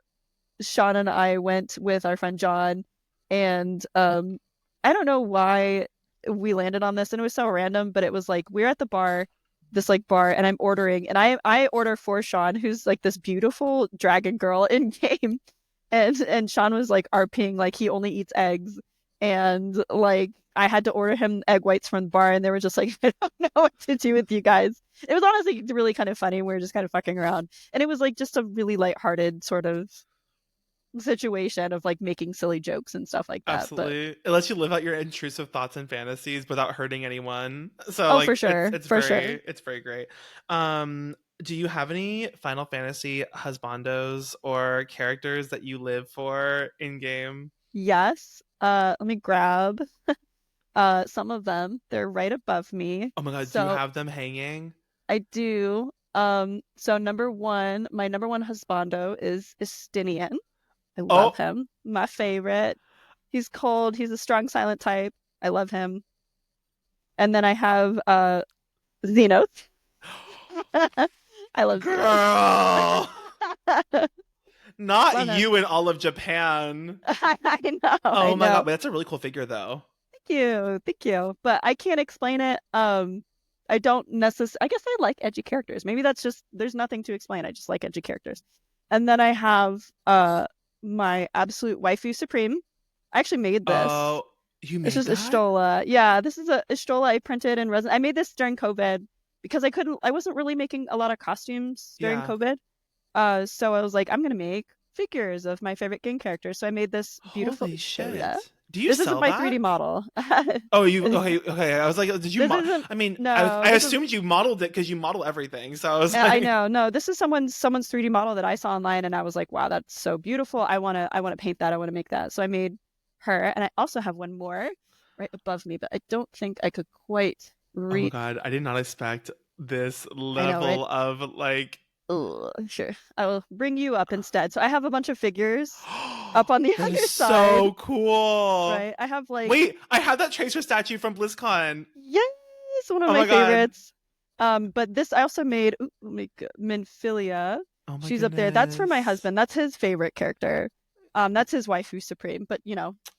Sean and I went with our friend John, and I don't know why we landed on this, and it was so random, but it was like we're at the bar, this like bar, and I'm ordering, and I order for Sean, who's like this beautiful dragon girl in game, and Sean was like RPing like he only eats eggs, and like I had to order him egg whites from the bar, and they were just like, I don't know what to do with you guys. It was honestly really kind of funny. We were just kind of fucking around, and it was like just a really lighthearted sort of situation of like making silly jokes and stuff like that. But Absolutely. It lets you live out your intrusive thoughts and fantasies without hurting anyone. So oh, like for it's sure, it's for very sure. it's very great. Um do you have any Final Fantasy husbandos or characters that you live for in game? Yes. Let me grab. Some of them, they're right above me. Oh my god, do you So have them hanging? I do. So my number one husbando is Estinian. I love Oh, him. My favorite. He's cold. He's a strong silent type. I love him. And then I have Xenos. I love Xenos. girl. Not Love him. you in all of Japan. I know, I Oh my know. god, but that's a really cool figure though. Thank you, thank you. But I can't explain it. I don't necessarily. I guess I like edgy characters. Maybe that's just there's nothing to explain. I just like edgy characters. And then I have my absolute waifu supreme. I actually made this. Oh, you This made is that? Ishtola. Yeah, this is a Ishtola I printed in resin. I made this during COVID because I wasn't really making a lot of costumes during Yeah. COVID. So I was like, I'm gonna make figures of my favorite game characters. So I made this beautiful Holy Ishtola. shit. Do you This isn't sell my that? 3D model. Oh, you okay? Okay, I was like, did you? This isn't. I mean, No, I this is. assumed you modeled it because you model everything. So I was I like, know. No, this is someone's 3D model that I saw online, and I was like, wow, that's so beautiful. I wanna paint that. I wanna make that. So I made her, and I also have one more right above me, but I don't think I could quite oh my reach. god, I did not expect this I know, right? level of like. Oh, sure. I will bring you up instead. So I have a bunch of figures up on the That is other side, so cool. right? I have like, Wait, I have that Tracer statue from BlizzCon. yes, one of Oh my my god. favorites. But this I also made. Ooh, let me Minfilia. Oh my She's up there. That's for my goodness. husband. That's his favorite character. That's his waifu supreme. But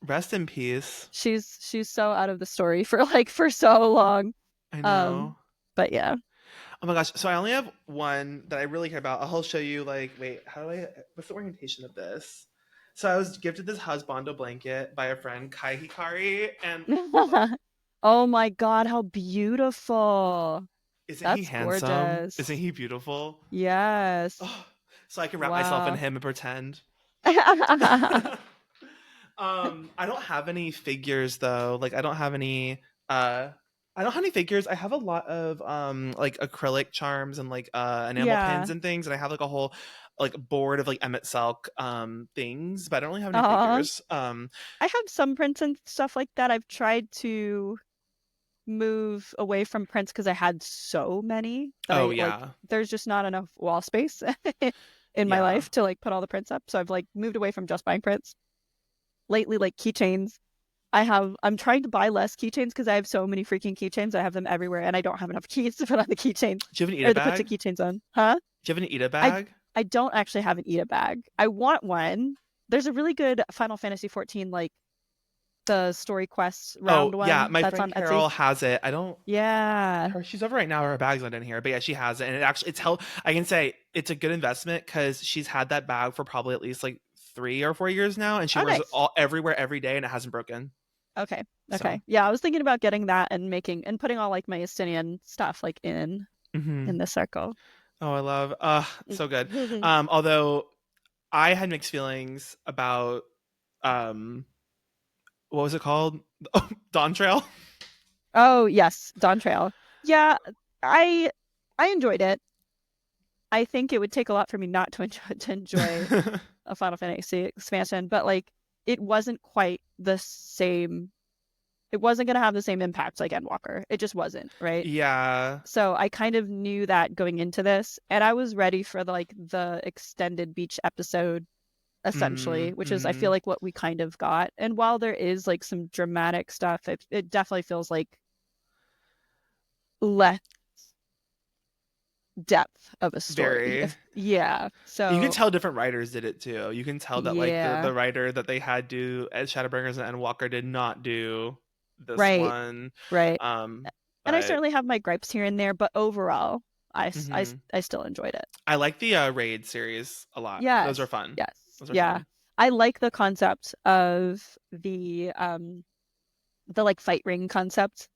Rest in peace. she's so out of the story for for so long. I Um, know. but yeah. Oh my gosh. So I only have one that I really care about. I'll show you like wait, how do I what's the orientation of this? So I was gifted this husbando blanket by a friend, Kai Hikari, and Oh my God, how beautiful. isn't he That's handsome? Isn't gorgeous. he beautiful? Yes. Oh, so I can wrap myself in Wow. him and pretend. I don't have any figures though. Like uh I don't have any figures. I have a lot of like acrylic charms and like enamel pins Yeah. and things, and I have like a whole like board of like Emmett Selk things, but I don't really have any Aw. figures. I have some prints and stuff like that. I've tried to move away from prints because I had so many that Oh I like yeah. there's just not enough wall space in my Yeah. life to like put all the prints up. So I've like moved away from just buying prints. Lately, like keychains. I'm trying to buy less keychains because I have so many freaking keychains. I have them everywhere and I don't have enough keys to put on the keychains Do you have an Ida or to put the bag? keychains on. Huh? Do you have an Ida I bag? I don't actually have an Eda bag. I want one. There's a really good Final Fantasy XIV like the story quest Oh round yeah, one my that's friend on Etsy. Carol has it. I don't Yeah. she's over right now. Her bag's not in here, but yeah, she has it, and it's held. I can say it's a good investment because she's had that bag for probably at least like 3 or 4 years now, and she Oh, wears it nice. all everywhere every day, and it hasn't broken. Okay. So, Okay. Yeah, I was thinking about getting that and putting all like my Estinian stuff like hmm in the circle. oh, I love, so good. Mhm. Although I had mixed feelings about um, what was it called? Dawn Trail. Oh, yes, Dawn Trail. Yeah, I I enjoyed it. I think it would take a lot for me not to enjoy a Final Fantasy expansion, but like it wasn't quite the same. It wasn't going to have the same impact like Endwalker. It just wasn't, right? Yeah. So I kind of knew that going into this, and I was ready for the extended beach episode essentially, which is I Mm-hmm. feel like what we kind of got. And while there is like some dramatic stuff, it definitely feels like less depth of a story. Very. If yeah. You can So tell different writers did it too. You can tell that like yeah. the writer that they had do Ed Shadowbringers and Walker did not do this Right. one. Right. And I But certainly have my gripes here and there, but overall, mhm. I still enjoyed it. I like the Raid series a lot. Those are Yes. fun. Yes. Those are Yeah. fun. I like the concept of the like fight ring concept.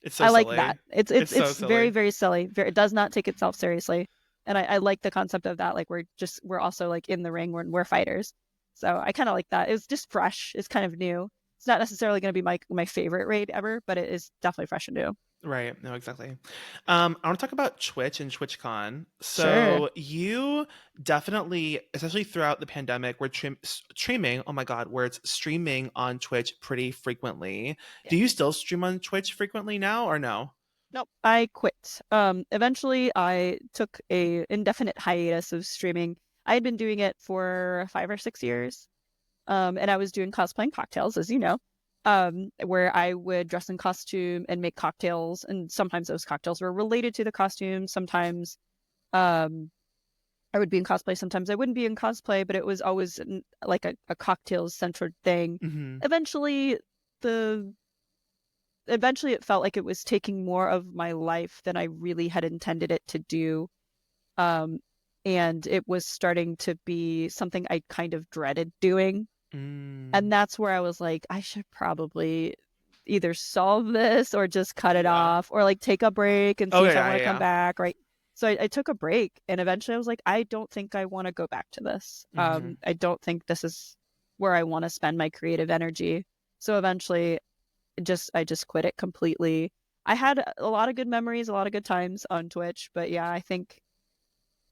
It's so I like that. silly. It's It's it's so it's very silly. very silly. It does not take itself seriously, and I like the concept of that. Like we're also like in the ring. We're fighters, so I kind of like that. It's just fresh. It's kind of new. It's not necessarily going to be my favorite raid ever, but it is definitely fresh and new. Right. No, exactly. I want to talk about Twitch and TwitchCon. Sure. So you definitely, especially throughout the pandemic, were streaming. Oh my God, where it's streaming on Twitch pretty frequently. Yeah. Do you still stream on Twitch frequently now, or no? Nope, I quit. Eventually I took a indefinite hiatus of streaming. I had been doing it for 5 or 6 years. And I was doing cosplaying cocktails, as you know, where I would dress in costume and make cocktails, and sometimes those cocktails were related to the costume. Sometimes um, I would be in cosplay, sometimes I wouldn't be in cosplay, but it was always like a cocktails centered thing. Hmm. Eventually, the eventually it felt like it was taking more of my life than I really had intended it to do. Um, and it was starting to be something I kind of dreaded doing. Mm, And that's where I was like, I should probably either solve this or just cut it yeah. off or like take a break and Oh see yeah, if I yeah, want to come yeah. back. Right. So I took a break and eventually I was like, I don't think I want to go back to this. Hmm. I don't think this is where I want to spend my creative energy. So eventually I just quit it completely. I had a lot of good memories, a lot of good times on Twitch, but yeah, I think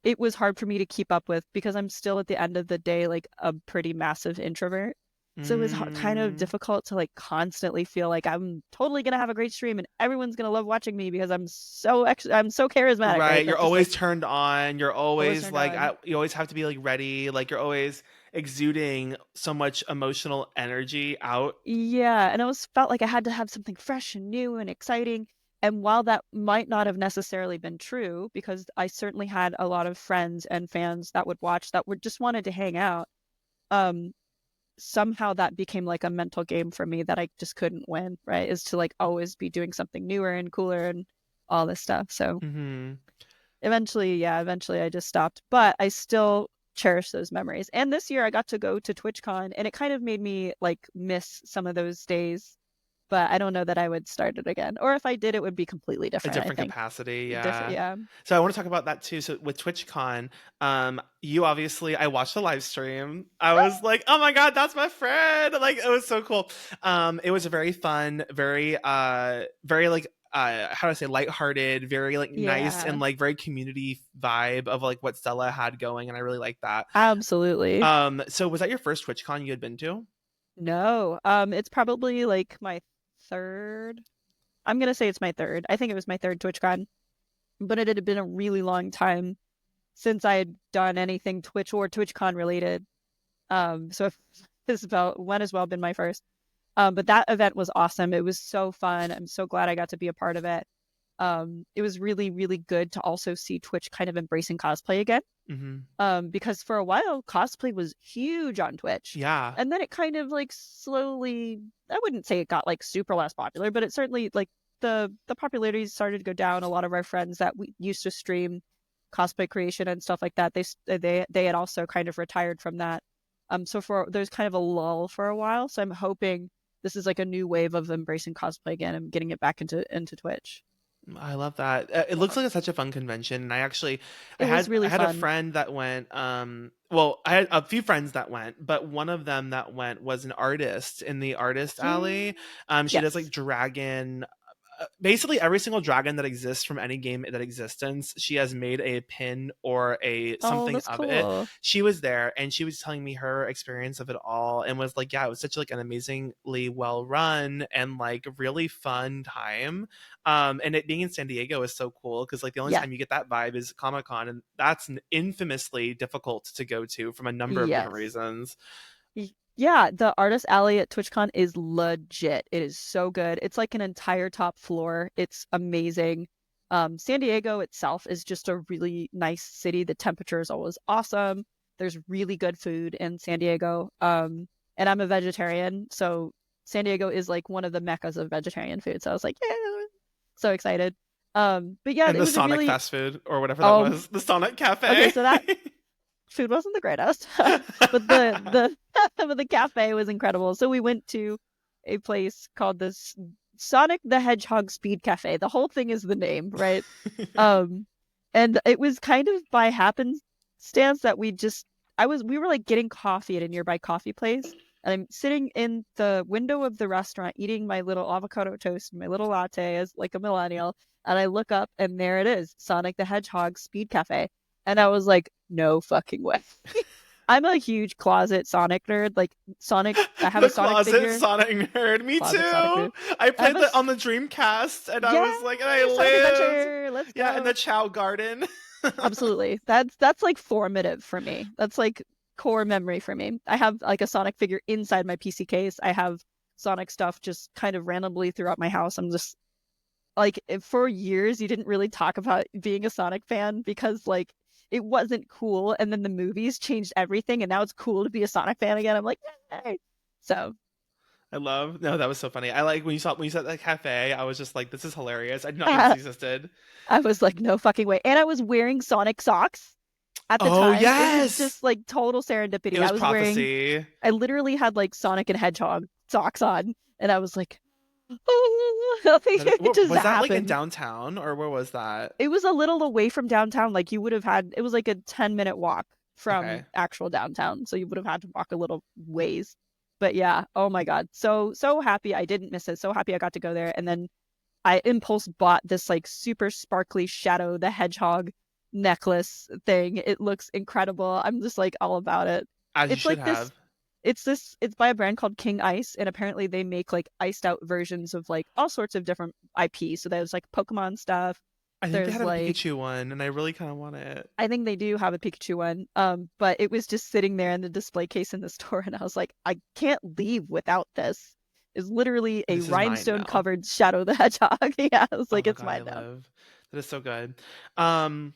it was hard for me to keep up with because I'm still at the end of the day like a pretty massive introvert. So it was kind of Mm. difficult to like constantly feel like I'm totally gonna have a great stream and everyone's gonna love watching me because I'm so charismatic, right? Right. You're That just like always turned on. You're always always turned like, on. you always have to be like ready. Like you're always exuding so much emotional energy out. Yeah, and I always felt like I had to have something fresh and new and exciting. And while that might not have necessarily been true, because I certainly had a lot of friends and fans that would watch that would just wanted to hang out, um, somehow that became like a mental game for me that I just couldn't win, right? Is to like always be doing something newer and cooler and all this stuff. So Hmm. eventually I just stopped, but I still cherish those memories. And this year I got to go to TwitchCon and it kind of made me like miss some of those days, but I don't know that I would start it again. Or if I did, it would be completely A different, I different think. capacity. Different, Yeah. yeah. So I want to talk about that too. So with TwitchCon, you obviously, I watched the live stream. I was like, oh my God, that's my friend. Like, it was so cool. It was a very fun, very like, how do I say, lighthearted, very like nice Yeah, and like very community vibe of like what Stella had going. And I really like that. absolutely. So was that your first TwitchCon you had been to? No, it's probably like my third. I'm gonna say it's my third. I think it was my third TwitchCon, but it had been a really long time since I had done anything Twitch or TwitchCon related. So if this about when as well been my first. But that event was awesome. It was so fun. I'm so glad I got to be a part of it. It was really, really good to also see Twitch kind of embracing cosplay again. Hmm. Because for a while cosplay was huge on Twitch. Yeah. And then it kind of like slowly, I wouldn't say it got like super less popular, but it certainly like the popularity started to go down. A lot of our friends that we used to stream cosplay creation and stuff like that, they had also kind of retired from that. So for there's kind of a lull for a while. So I'm hoping this is like a new wave of embracing cosplay again and getting it back into Twitch. I love that. It looks like it's such a fun convention, and I It was I really had a fun. friend that went. Well, I had a few friends that went, but one of them that went was an artist in the artist Yeah. alley. She does like Yes. dragon. Basically every single dragon that exists from any game that existence, she has made a pin or a Oh, something that's of it. cool. She was there and she was telling me her experience of it all and was like, yeah, it was such like an amazingly well run and like really fun time. And it being in San Diego is so cool because like the only Yeah. time you get that vibe is Comic-Con, and that's infamously difficult to go to from a number of different Yes. reasons. Yeah, the artist alley at TwitchCon is legit. It is so good. It's like an entire top floor. It's amazing. San Diego itself is just a really nice city. The temperature is always awesome. There's really good food in San Diego. And I'm a vegetarian, so San Diego is like one of the meccas of vegetarian food. So I was like, yeah, so excited. But yeah, And it the was a Sonic really fast food or whatever that um was, the Sonic okay, Cafe. so that food wasn't the greatest, but the but the cafe was incredible. So we went to a place called this Sonic the Hedgehog Speed Cafe. The whole thing is the name, right? Um, and it was kind of by happenstance that we were like getting coffee at a nearby coffee place. And I'm sitting in the window of the restaurant eating my little avocado toast and my little latte as like a millennial. And I look up and there it is, Sonic the Hedgehog Speed Cafe. And I was like, no fucking way. I'm a huge closet Sonic nerd. Like Sonic, I have a The Sonic closet figure. Sonic nerd. Me Closet Sonic too. nerd. I I have played a that on the Dreamcast, and I yeah, was like, and I Sonic lived. Adventure. Let's Yeah, in go. the Chow Garden. Absolutely. That's like formative for me. That's like core memory for me. I have like a Sonic figure inside my PC case. I have Sonic stuff just kind of randomly throughout my house. I'm just like for years you didn't really talk about being a Sonic fan because like it wasn't cool and then the movies changed everything and now it's cool to be a Sonic fan again. I'm like, hey. So I love. No, that was so funny. I like when you said that cafe. I was just like, this is hilarious. I did not know this I existed. was like, no fucking way. And I was wearing Sonic socks at the Oh time. It was yes, just like total it serendipity. was prophecy. I literally had like Sonic and Hedgehog socks on, and I was like, oh, it just Was that like in happened. downtown or where was that? It was a little away from downtown. Like you would have had, it was like a 10-minute walk from Okay. actual downtown. So you would have had to walk a little ways. But yeah, oh my God. So happy I didn't miss it. So happy I got to go there. And then I impulse bought this like super sparkly Shadow the Hedgehog necklace thing. It looks incredible. I'm just like all about it. As you It's should like have. it's by a brand called King Ice, and apparently they make like iced out versions of like all sorts of different IP. So there's like Pokemon stuff. I think they There's had a like Pikachu one, and I really kind of want it. I think they do have a Pikachu one. But it was just sitting there in the display case in the store, and I was like, I can't leave without this. It's literally a This is mine rhinestone now. covered Shadow the Hedgehog. Yeah, I was Oh like, my it's god, I mine now. live. That is so good. Um,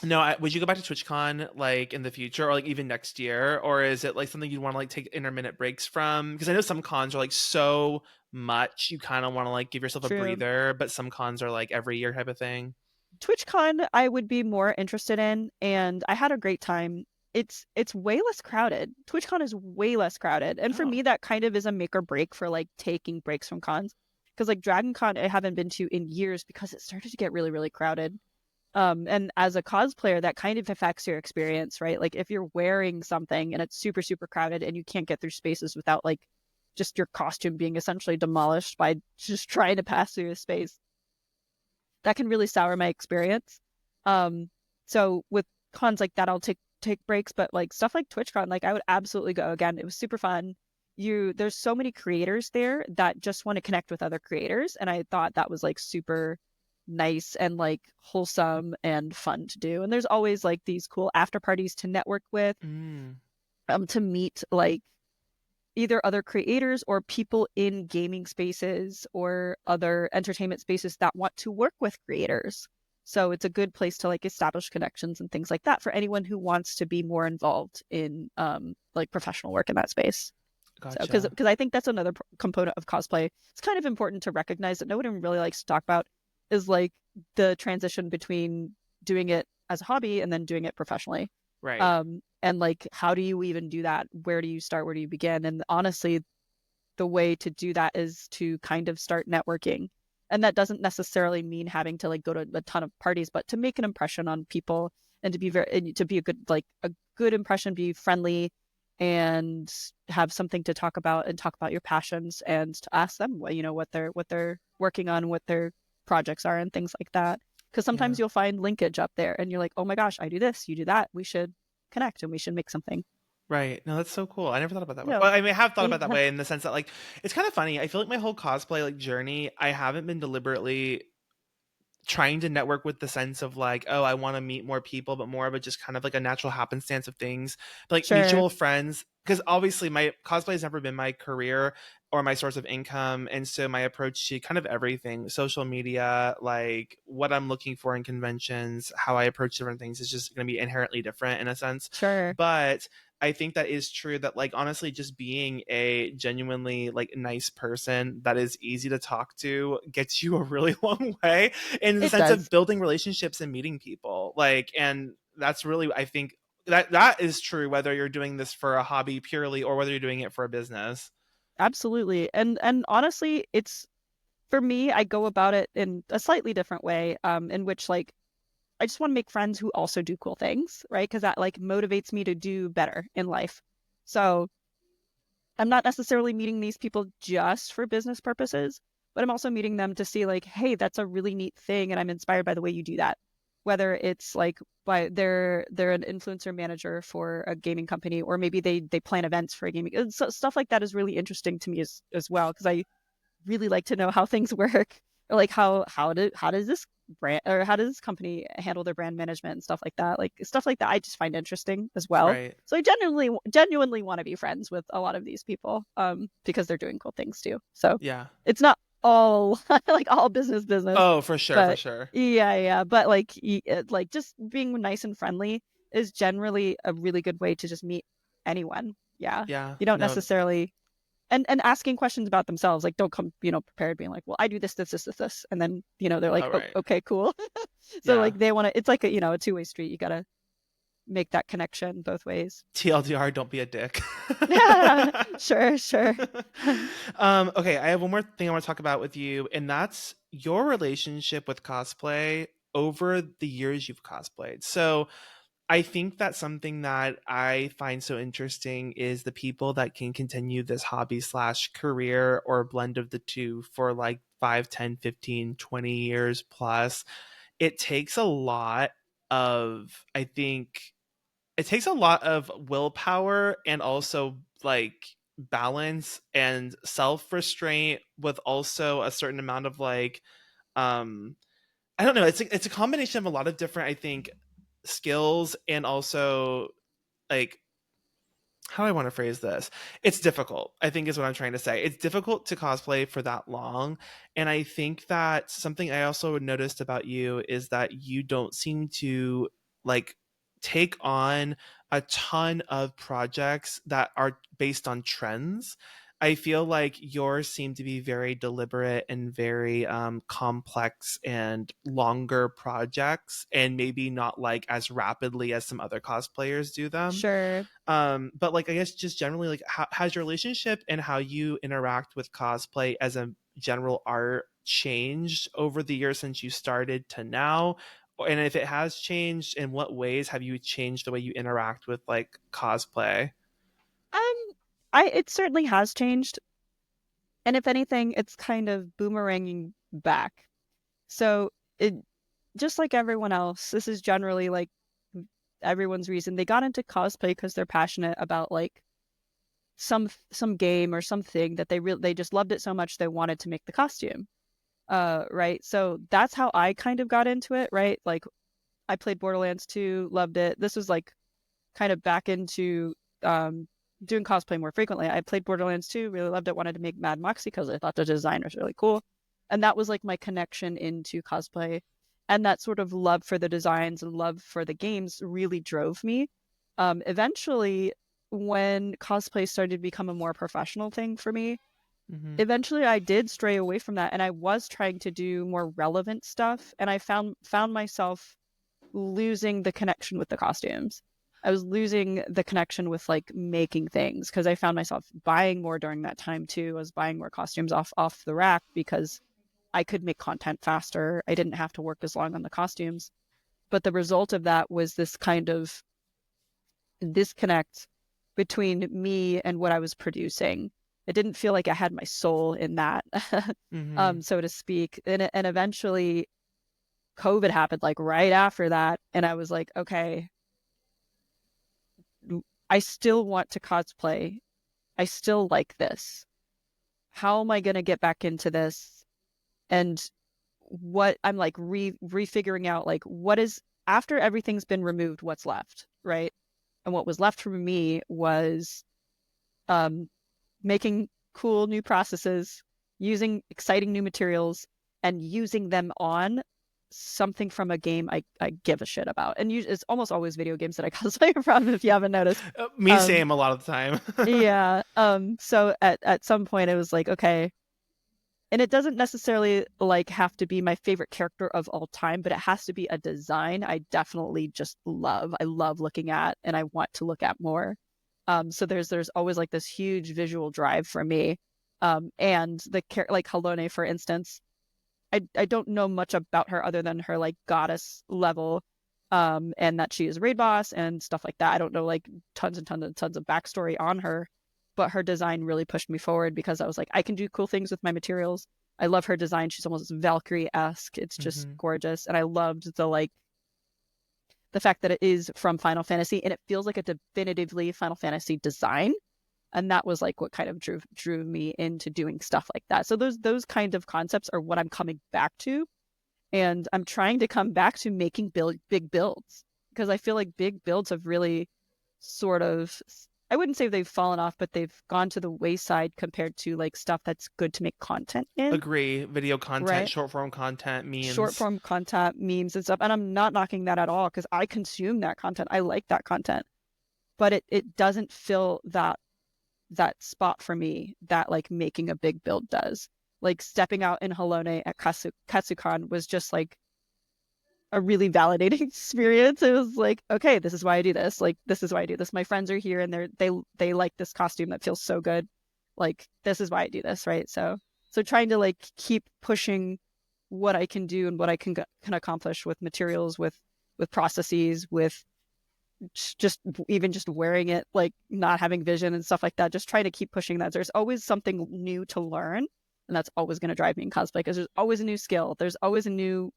no, would you go back to TwitchCon like in the future or like even next year, or is it like something you want to like take intermittent breaks from? Because I know some cons are like so much you kind of want to like give yourself a True. breather, but some cons are like every year type of thing. TwitchCon I would be more interested in, and I had a great time. It's way less crowded. TwitchCon is way less crowded, and for Oh, me that kind of is a make or break for like taking breaks from cons. Because like Dragon Con I haven't been to in years because it started to get really really crowded. And as a cosplayer, that kind of affects your experience, right? Like if you're wearing something and it's super super crowded and you can't get through spaces without like just your costume being essentially demolished by just trying to pass through a space, that can really sour my experience. Um, so with cons like that, I'll take breaks, but like stuff like TwitchCon, like I would absolutely go again. It was super fun. There's so many creators there that just want to connect with other creators, and I thought that was like super nice and like wholesome and fun to do. And there's always like these cool after parties to network with, mm, to meet like either other creators or people in gaming spaces or other entertainment spaces that want to work with creators. So it's a good place to like establish connections and things like that for anyone who wants to be more involved in like professional work in that space. So gotcha. because I think that's another component of cosplay. It's kind of important to recognize that nobody really likes to talk about is like the transition between doing it as a hobby and then doing it professionally. Right. And like how do you even do that? Where do you start? Where do you begin? And honestly, the way to do that is to kind of start networking. And that doesn't necessarily mean having to like go to a ton of parties, but to make an impression on people and to be to be a good like a good impression, be friendly and have something to talk about and talk about your passions and to ask them what what they're working on, what their projects are and things like that. Because Yeah. sometimes you'll find linkage up there and you're like, oh my gosh, I do this, you do that. We should connect and we should make something. Right. No, that's so cool. I never thought about that way. No. Well, I mean, I have thought about that Yeah. way in the sense that like it's kind of funny. I feel like my whole cosplay like journey, I haven't been deliberately trying to network with the sense of like, oh, I want to meet more people, but more of it just kind of like a natural happenstance of things, but like Sure. mutual friends. Because obviously, my cosplay has never been my career or my source of income, and so my approach to kind of everything, social media, like what I'm looking for in conventions, how I approach different things, is just going to be inherently different in a sense. Sure. But I think that is true that like honestly just being a genuinely like nice person that is easy to talk to gets you a really long way in the It sense of does. building relationships and meeting people. Like and that's really I think that is true whether you're doing this for a hobby purely or whether you're doing it for a business. Absolutely. And honestly, it's for me, I go about it in a slightly different way, in which like I just want to make friends who also do cool things, right? Because that like motivates me to do better in life. So I'm not necessarily meeting these people just for business purposes, but I'm also meeting them to see like, hey, that's a really neat thing, and I'm inspired by the way you do that. Whether it's like by they're an influencer manager for a gaming company, or maybe they plan events for a gaming, so stuff like that is really interesting to me as well, because I really like to know how things work, or like how does this brand, or how does this company handle their brand management and stuff like that. Like stuff like that I just find interesting as well. Right. So I genuinely want to be friends with a lot of these people, because they're doing cool things too. So Yeah. it's not all like all business, Oh, for sure, for but sure. yeah, but like like just being nice and friendly is generally a really good way to just meet anyone. Yeah, Yeah. you don't No. necessarily, and asking questions about themselves, like don't come prepared being like, well, I do this, and then they're like, All oh, right. okay, cool. So Yeah. like they want to, it's like a two-way street. You gotta make that connection both ways. TLDR, don't be a dick. Yeah, sure. Okay, I have one more thing I want to talk about with you, and that's your relationship with cosplay over the years you've cosplayed. So I think that something that I find so interesting is the people that can continue this hobby slash career or blend of the two for like 5, 10, 15, 20 years plus. It takes a lot of, I think, it takes a lot of willpower and also like balance and self-restraint with also a certain amount of like um I don't know, it's a combination of a lot of different, I think, skills, and also like, how do I want to phrase this? It's difficult, I think, is what I'm trying to say. It's difficult to cosplay for that long. And I think that something I also noticed about you is that you don't seem to like take on a ton of projects that are based on trends. I feel like yours seem to be very deliberate and very complex and longer projects, and maybe not like as rapidly as some other cosplayers do them. Sure. But like, I guess just generally, like, how has your relationship and how you interact with cosplay as a general art changed over the years since you started to now? And if it has changed, in what ways have you changed the way you interact with like cosplay? Um, I it certainly has changed, and if anything, it's kind of boomeranging back. So it just like everyone else, this is generally like everyone's reason they got into cosplay because they're passionate about like some game or something that they just loved it so much they wanted to make the costume. Right. So that's how I kind of got into it, right? Like I played Borderlands 2, loved it. This was like kind of back into doing cosplay more frequently. I played Borderlands 2, really loved it, wanted to make Mad Moxie because I thought the design was really cool. And that was like my connection into cosplay. And that sort of love for the designs and love for the games really drove me. Eventually, when cosplay started to become a more professional thing for me, Mm-hmm. eventually I did stray away from that, and I was trying to do more relevant stuff, and I found myself losing the connection with the costumes. I was losing the connection with like making things because I found myself buying more during that time too. I was buying more costumes off the rack because I could make content faster. I didn't have to work as long on the costumes. But the result of that was this kind of disconnect between me and what I was producing. It didn't feel like I had my soul in that, Mm-hmm. so to speak. And eventually COVID happened like right after that. And I was like, okay, I still want to cosplay. I still like this. How am I going to get back into this? And what I'm like refiguring out, like, what is after everything's been removed, what's left, right? And what was left for me was um, making cool new processes, using exciting new materials, and using them on something from a game I give a shit about. And it's almost always video games that I cosplay from, if you haven't noticed. Me, Um, same, a lot of the time. yeah. So at some point, it was like, okay, and it doesn't necessarily like have to be my favorite character of all time, but it has to be a design I definitely just love. I love looking at, and I want to look at more. So there's always like this huge visual drive for me. And like Halone, for instance, I don't know much about her other than her like goddess level, and that she is a raid boss and stuff like that. I don't know like tons and tons and tons of backstory on her, but her design really pushed me forward because I was like, I can do cool things with my materials. I love her design. She's almost Valkyrie-esque. It's just Mm-hmm. gorgeous. And I loved the fact that it is from Final Fantasy and it feels like a definitively Final Fantasy design. And that was like what kind of drew me into doing stuff like that. So those kind of concepts are what I'm coming back to. And I'm trying to come back to making big builds because I feel like big builds have really sort of, I wouldn't say they've fallen off, but they've gone to the wayside compared to like stuff that's good to make content in, Agree. Video content, right? short form content, Short memes. form content, memes and stuff. And I'm not knocking that at all because I consume that content. I like that content, but it doesn't fill that spot for me that like making a big build does. Like stepping out in Halone at Katsucon was just like a really validating experience. It was like, okay, this is why I do this. Like, this is why I do this. My friends are here and they like this costume that feels so good. Like, this is why I do this, right? So trying to like keep pushing what I can do and what I can accomplish with materials, with processes, with just even just wearing it, like not having vision and stuff like that. Just try to keep pushing that. There's always something new to learn, and that's always going to drive me in cosplay because there's always a new skill. There's always a new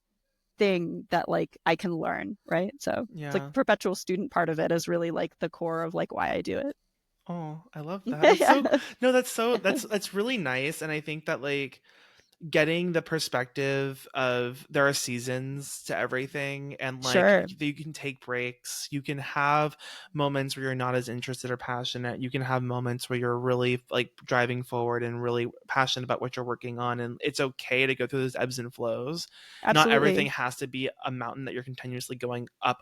thing that like I can learn, right? So it's like Yeah. the perpetual student part of it is really like the core of like why I do it. Oh, I love that. That's so no, that's really nice. And I think that like getting the perspective of there are seasons to everything, and like Sure, you can take breaks, you can have moments where you're not as interested or passionate, you can have moments where you're really like driving forward and really passionate about what you're working on, and it's okay to go through those ebbs and flows. Not everything absolutely. has to be a mountain that you're continuously going up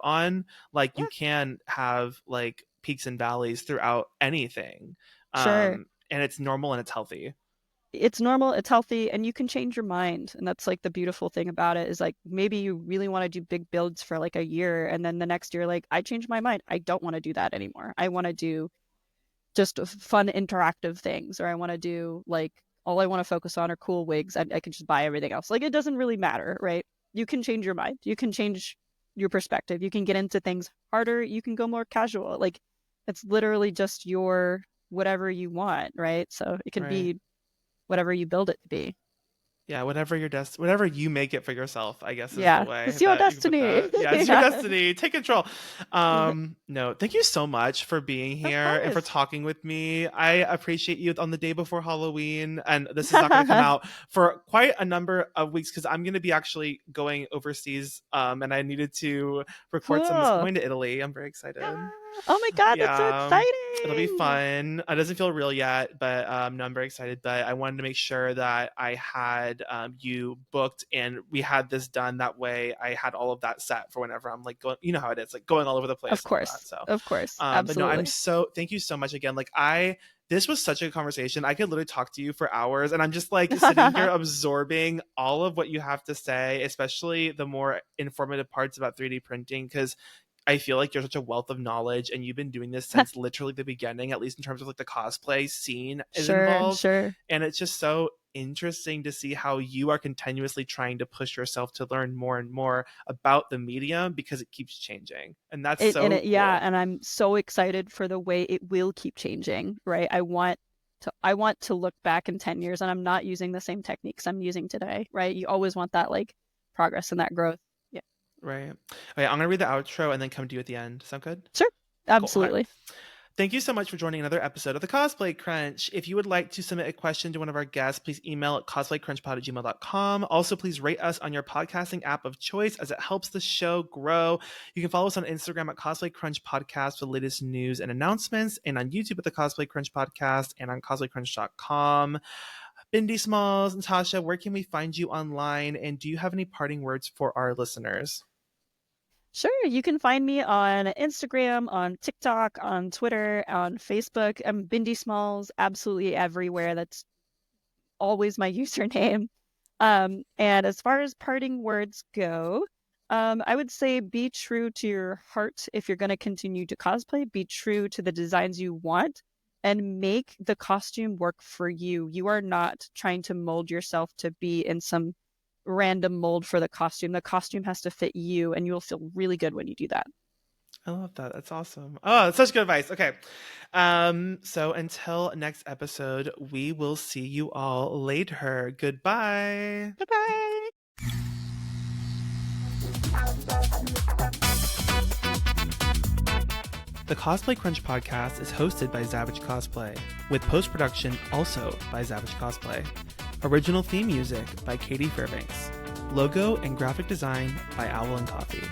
on. Like you Yeah, can have like peaks and valleys throughout anything, sure. and it's normal and it's healthy. It's normal, it's healthy, and you can change your mind. And that's like the beautiful thing about it is like maybe you really want to do big builds for like a year, and then the next year, like, I changed my mind. I don't want to do that anymore. I want to do just fun interactive things, or I want to do like all I want to focus on are cool wigs. I can just buy everything else. Like it doesn't really matter, right? You can change your mind. You can change your perspective. You can get into things harder. You can go more casual. Like it's literally just your whatever you want, right? So it can Right. be whatever you build it to be. Yeah, whatever your whatever you make it for yourself, I guess is the Yeah, way it's your that you can put destiny. that. Yeah, it's your Yeah. destiny. Take control. No, thank you so much for being Of here and for course. talking with me. I appreciate you on the day before Halloween, and this is not going to come out for quite a number of weeks because I'm going to be actually going overseas, and I needed to record some. Cool. Going to Italy. I'm very excited. Oh my God, that's so Yeah, it'll be exciting. fun. It doesn't feel real yet, but no, I'm very excited. But I wanted to make sure that I had you booked and we had this done. That way, I had all of that set for whenever I'm like going. You know how it is, like going all over the Of place and all that. course. So, Of course. but no, I'm Absolutely. so thank you so much again. Like this was such a good conversation. I could literally talk to you for hours, and I'm just like sitting here absorbing all of what you have to say, especially the more informative parts about 3D printing, because I feel like you're such a wealth of knowledge and you've been doing this since literally the beginning, at least in terms of like the cosplay scene is Sure, involved. sure. And it's just so interesting to see how you are continuously trying to push yourself to learn more and more about the medium because it keeps changing. And that's so Yeah, cool. and I'm so excited for the way it will keep changing, right? I want to look back in 10 years and I'm not using the same techniques I'm using today, right? You always want that like progress and that growth. Yeah. Right. Okay, I'm gonna read the outro and then come to you at the end. Sound good? Sure. Cool. Okay. Absolutely. Thank you so much for joining another episode of the Cosplay Crunch. If you would like to submit a question to one of our guests, please email at cosplaycrunchpod@gmail.com. Also, please rate us on your podcasting app of choice as it helps the show grow. You can follow us on Instagram at Cosplay Crunch Podcast for the latest news and announcements, and on YouTube at the Cosplay Crunch Podcast and on cosplaycrunch.com. Bindi Smalls, Natasha, where can we find you online? And do you have any parting words for our listeners? Sure. You can find me on Instagram, on TikTok, on Twitter, on Facebook. I'm Bindi Smalls absolutely everywhere. That's always my username. And as far as parting words go, I would say be true to your heart if you're going to continue to cosplay. Be true to the designs you want and make the costume work for you. You are not trying to mold yourself to be in some random mold for the costume. The costume has to fit you, and you'll feel really good when you do that. I love that. That's awesome. Oh, that's such good advice. Okay. So until next episode, we will see you all later. Goodbye. Bye-bye. The Cosplay Crunch podcast is hosted by Savage Cosplay, with post-production also by Savage Cosplay. Original theme music by Katie Fairbanks. Logo and graphic design by Owl and Coffee.